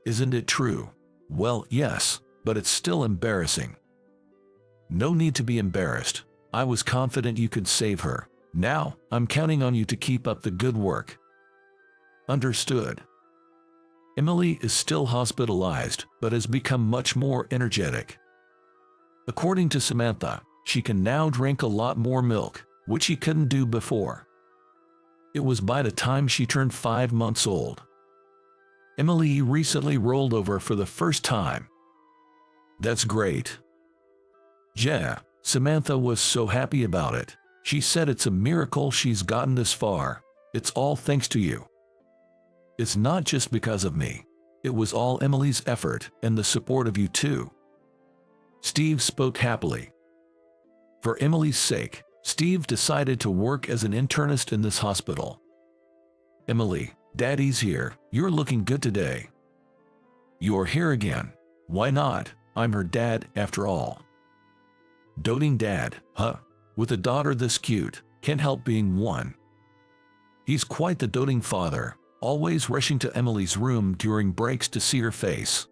Isn't it true? Well, yes, but it's still embarrassing. No need to be embarrassed. I was confident you could save her. Now, I'm counting on you to keep up the good work. Understood. Emily is still hospitalized, but has become much more energetic. According to Samantha, she can now drink a lot more milk, which she couldn't do before. It was by the time she turned 5 months old. Emily recently rolled over for the first time. That's great. Yeah, Samantha was so happy about it. She said it's a miracle she's gotten this far. It's all thanks to you. It's not just because of me. It was all Emily's effort and the support of you too. Steve spoke happily. For Emily's sake, Steve decided to work as an internist in this hospital. Emily, Daddy's here. You're looking good today. You're here again. Why not? I'm her dad after all. Doting dad, huh? With a daughter this cute, can't help being one. He's quite the doting father, always rushing to Emily's room during breaks to see her face.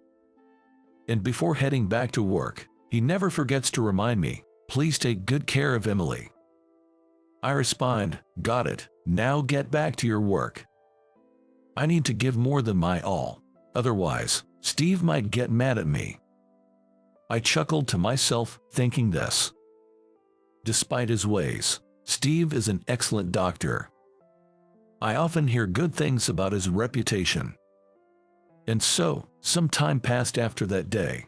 And before heading back to work, he never forgets to remind me, please take good care of Emily. I respond, got it, now get back to your work. I need to give more than my all, otherwise, Steve might get mad at me. I chuckled to myself, thinking this. Despite his ways, Steve is an excellent doctor. I often hear good things about his reputation. And so, some time passed after that day.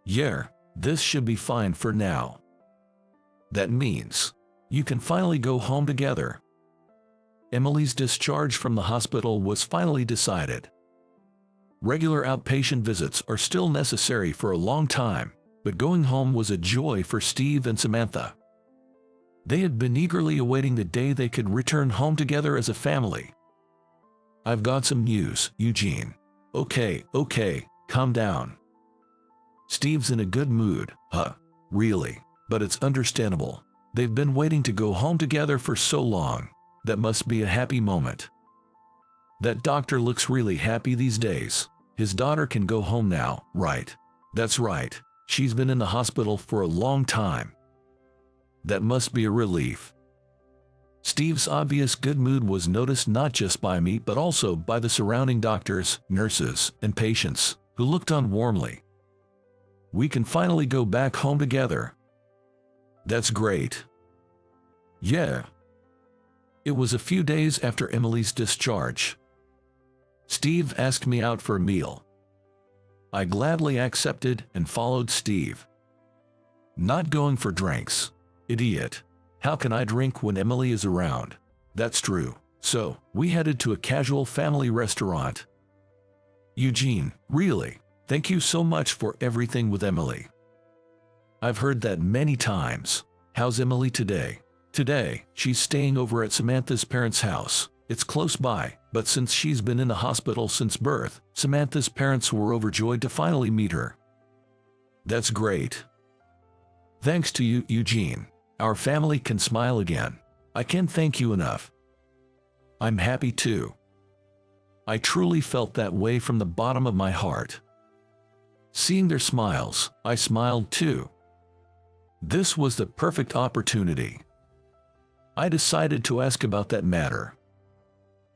Yeah, this should be fine for now. That means, you can finally go home together. Emily's discharge from the hospital was finally decided. Regular outpatient visits are still necessary for a long time, but going home was a joy for Steve and Samantha. They had been eagerly awaiting the day they could return home together as a family. I've got some news, Eugene. Okay, calm down. Steve's in a good mood, huh? Really? But it's understandable. They've been waiting to go home together for so long. That must be a happy moment. That doctor looks really happy these days. His daughter can go home now, right? That's right. She's been in the hospital for a long time. That must be a relief. Steve's obvious good mood was noticed not just by me but also by the surrounding doctors, nurses, and patients, who looked on warmly. We can finally go back home together. That's great. Yeah. It was a few days after Emily's discharge. Steve asked me out for a meal. I gladly accepted and followed Steve. Not going for drinks. Idiot. How can I drink when Emily is around? That's true. So, we headed to a casual family restaurant. Eugene, really, thank you so much for everything with Emily. I've heard that many times. How's Emily today? Today, she's staying over at Samantha's parents' house. It's close by, But since she's been in the hospital since birth, Samantha's parents were overjoyed to finally meet her. That's great. Thanks to you, Eugene, our family can smile again. I can't thank you enough. I'm happy too. I truly felt that way from the bottom of my heart. Seeing their smiles, I smiled too. This was the perfect opportunity. I decided to ask about that matter.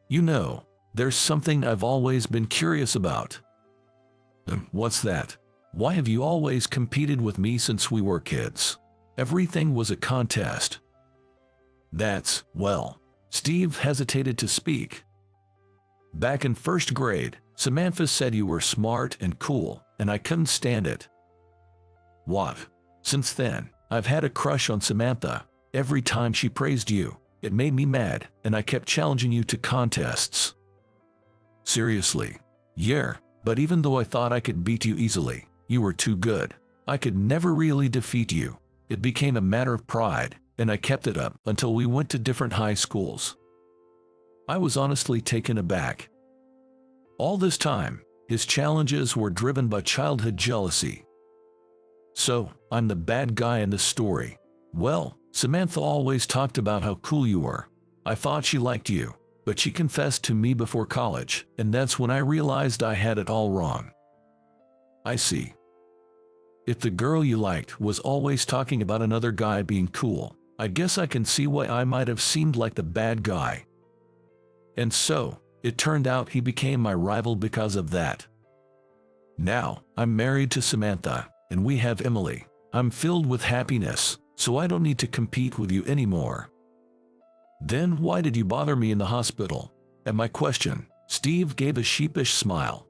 You know, there's something I've always been curious about. What's that? Why have you always competed with me since we were kids? Everything was a contest. That's, well, Steve hesitated to speak. Back in first grade, Samantha said you were smart and cool, and I couldn't stand it. What? Since then, I've had a crush on Samantha. Every time she praised you, it made me mad, and I kept challenging you to contests. Seriously? Yeah, but even though I thought I could beat you easily, you were too good. I could never really defeat you. It became a matter of pride, and I kept it up until we went to different high schools. I was honestly taken aback. All this time, his challenges were driven by childhood jealousy. So, I'm the bad guy in this story. Well, Samantha always talked about how cool you were. I thought she liked you, but she confessed to me before college, and that's when I realized I had it all wrong. I see. If the girl you liked was always talking about another guy being cool, I guess I can see why I might have seemed like the bad guy. And so, it turned out he became my rival because of that. Now, I'm married to Samantha, and we have Emily. I'm filled with happiness, so I don't need to compete with you anymore. Then why did you bother me in the hospital? At my question, Steve gave a sheepish smile.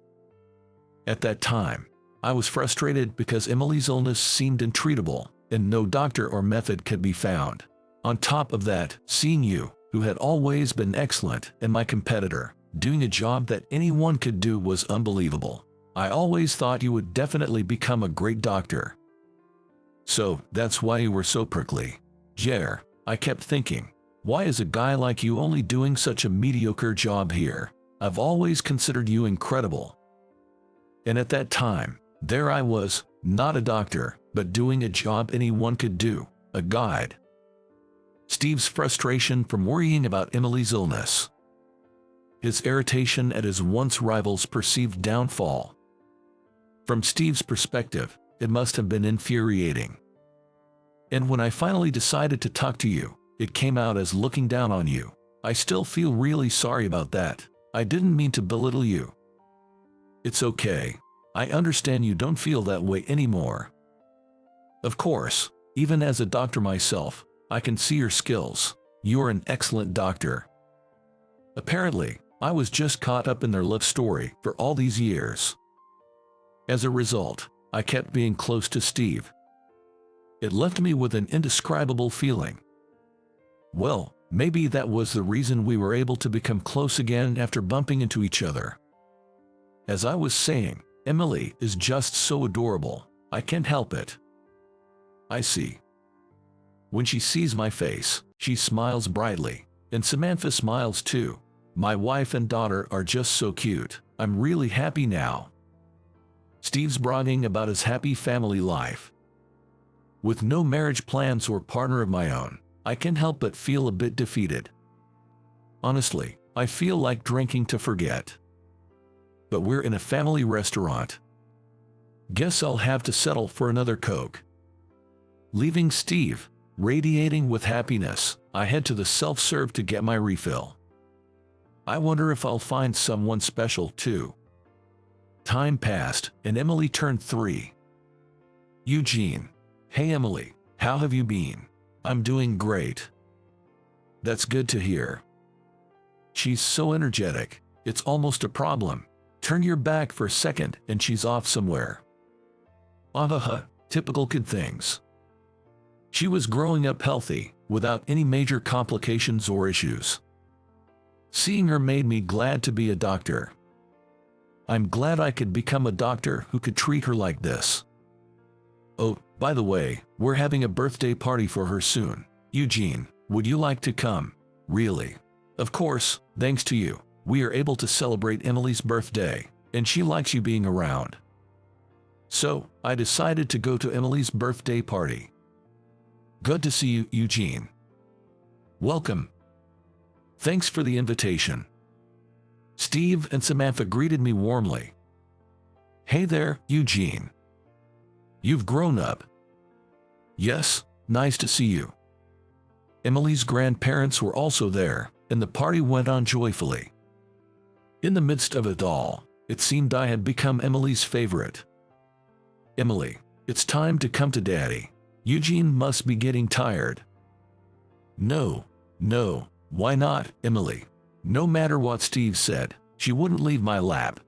At that time, I was frustrated because Emily's illness seemed untreatable, and no doctor or method could be found. On top of that, seeing you, who had always been excellent and my competitor, doing a job that anyone could do was unbelievable. I always thought you would definitely become a great doctor. So, that's why you were so prickly. Yeah, I kept thinking, why is a guy like you only doing such a mediocre job here? I've always considered you incredible. And at that time, there I was, not a doctor, but doing a job anyone could do, a guide. Steve's frustration from worrying about Emily's illness. His irritation at his once rival's perceived downfall. From Steve's perspective, it must have been infuriating. And when I finally decided to talk to you, it came out as looking down on you. I still feel really sorry about that. I didn't mean to belittle you. It's okay. I understand you don't feel that way anymore. Of course, even as a doctor myself, I can see your skills. You're an excellent doctor. Apparently, I was just caught up in their love story for all these years. As a result, I kept being close to Steve. It left me with an indescribable feeling. Well, maybe that was the reason we were able to become close again after bumping into each other. As I was saying, Emily is just so adorable. I can't help it. I see. When she sees my face, she smiles brightly, and Samantha smiles too. My wife and daughter are just so cute. I'm really happy now. Steve's bragging about his happy family life. With no marriage plans or partner of my own, I can't help but feel a bit defeated. Honestly, I feel like drinking to forget. But we're in a family restaurant. Guess I'll have to settle for another Coke. Leaving Steve, radiating with happiness, I head to the self-serve to get my refill. I wonder if I'll find someone special too. Time passed, and Emily turned 3. Eugene. Hey Emily, how have you been? I'm doing great. That's good to hear. She's so energetic, it's almost a problem. Turn your back for a second and she's off somewhere. Typical kid things. She was growing up healthy, without any major complications or issues. Seeing her made me glad to be a doctor. I'm glad I could become a doctor who could treat her like this. Oh, by the way, we're having a birthday party for her soon. Eugene, would you like to come? Really? Of course, thanks to you. we are able to celebrate Emily's birthday, and she likes you being around. So, I decided to go to Emily's birthday party. Good to see you, Eugene. Welcome. Thanks for the invitation. Steve and Samantha greeted me warmly. Hey there, Eugene. You've grown up. Yes, nice to see you. Emily's grandparents were also there, and the party went on joyfully. In the midst of it all, it seemed I had become Emily's favorite. Emily, it's time to come to Daddy. Eugene must be getting tired. No, why not, Emily? No matter what Steve said, she wouldn't leave my lap.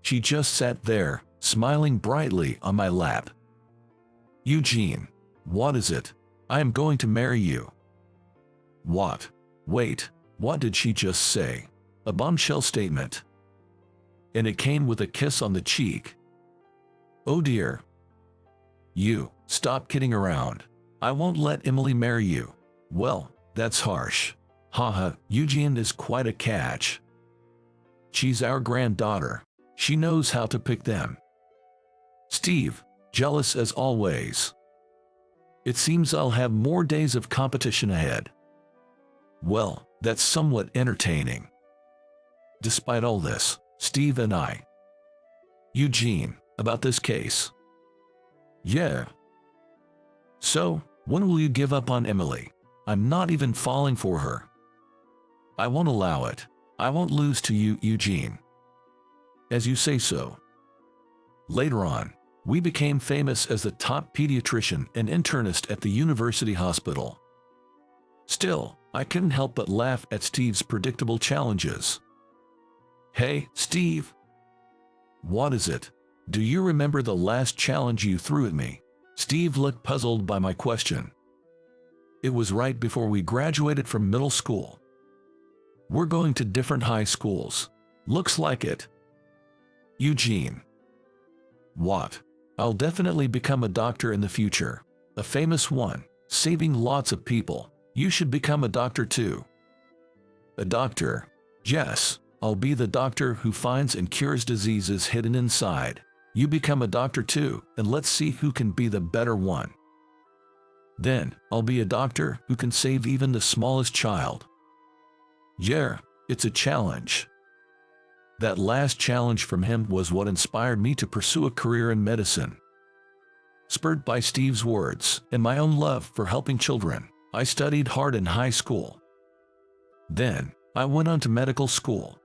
She just sat there, smiling brightly on my lap. Eugene, what is it? I am going to marry you. What? Wait, what did she just say? A bombshell statement. And it came with a kiss on the cheek. Oh dear. You, stop kidding around. I won't let Emily marry you. Well, that's harsh. Haha, Eugene is quite a catch. She's our granddaughter. She knows how to pick them. Steve, jealous as always. It seems I'll have more days of competition ahead. Well, that's somewhat entertaining. Despite all this, Steve and I. Eugene, about this case. Yeah. So, when will you give up on Emily? I'm not even falling for her. I won't allow it. I won't lose to you, Eugene. As you say so. Later on, we became famous as the top pediatrician and internist at the university hospital. Still, I couldn't help but laugh at Steve's predictable challenges. Hey, Steve. What is it? Do you remember the last challenge you threw at me? Steve looked puzzled by my question. It was right before we graduated from middle school. We're going to different high schools. Looks like it. Eugene. What? I'll definitely become a doctor in the future. A famous one, saving lots of people. You should become a doctor too. A doctor? Yes, I'll be the doctor who finds and cures diseases hidden inside. You become a doctor too, and let's see who can be the better one. Then, I'll be a doctor who can save even the smallest child. Yeah, it's a challenge. That last challenge from him was what inspired me to pursue a career in medicine. Spurred by Steve's words and my own love for helping children, I studied hard in high school. Then, I went on to medical school.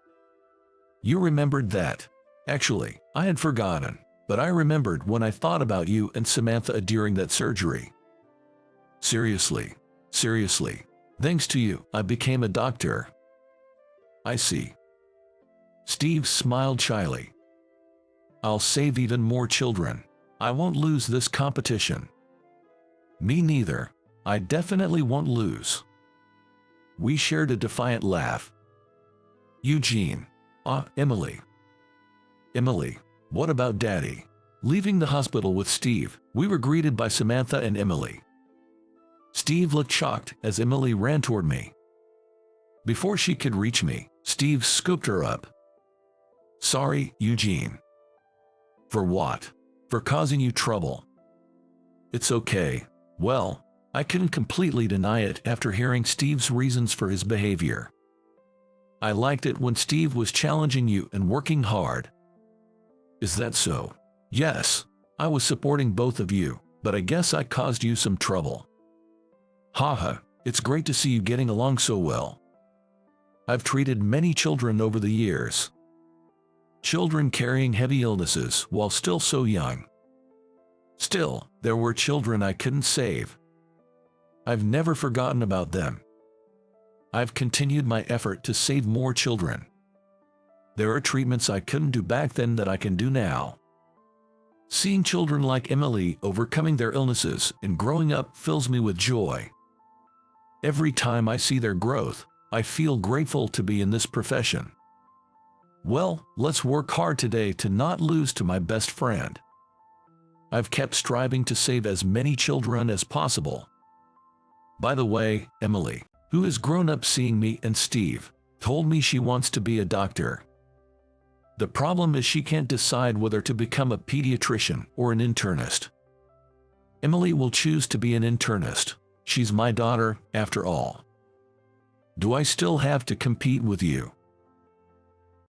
You remembered that? Actually, I had forgotten, but I remembered when I thought about you and Samantha during that surgery. Seriously. Thanks to you, I became a doctor. I see. Steve smiled shyly. I'll save even more children. I won't lose this competition. Me neither. I definitely won't lose. We shared a defiant laugh. Eugene. Emily. Emily, what about Daddy? Leaving the hospital with Steve, we were greeted by Samantha and Emily. Steve looked shocked as Emily ran toward me. Before she could reach me, Steve scooped her up. Sorry, Eugene. For what? For causing you trouble. It's okay. Well, I couldn't completely deny it after hearing Steve's reasons for his behavior. I liked it when Steve was challenging you and working hard. Is that so? Yes, I was supporting both of you, but I guess I caused you some trouble. Haha, it's great to see you getting along so well. I've treated many children over the years. Children carrying heavy illnesses while still so young. Still, there were children I couldn't save. I've never forgotten about them. I've continued my effort to save more children. There are treatments I couldn't do back then that I can do now. Seeing children like Emily overcoming their illnesses and growing up fills me with joy. Every time I see their growth, I feel grateful to be in this profession. Well, let's work hard today to not lose to my best friend. I've kept striving to save as many children as possible. By the way, Emily, who has grown up seeing me and Steve, told me she wants to be a doctor. The problem is she can't decide whether to become a pediatrician or an internist. Emily will choose to be an internist. She's my daughter, after all. Do I still have to compete with you?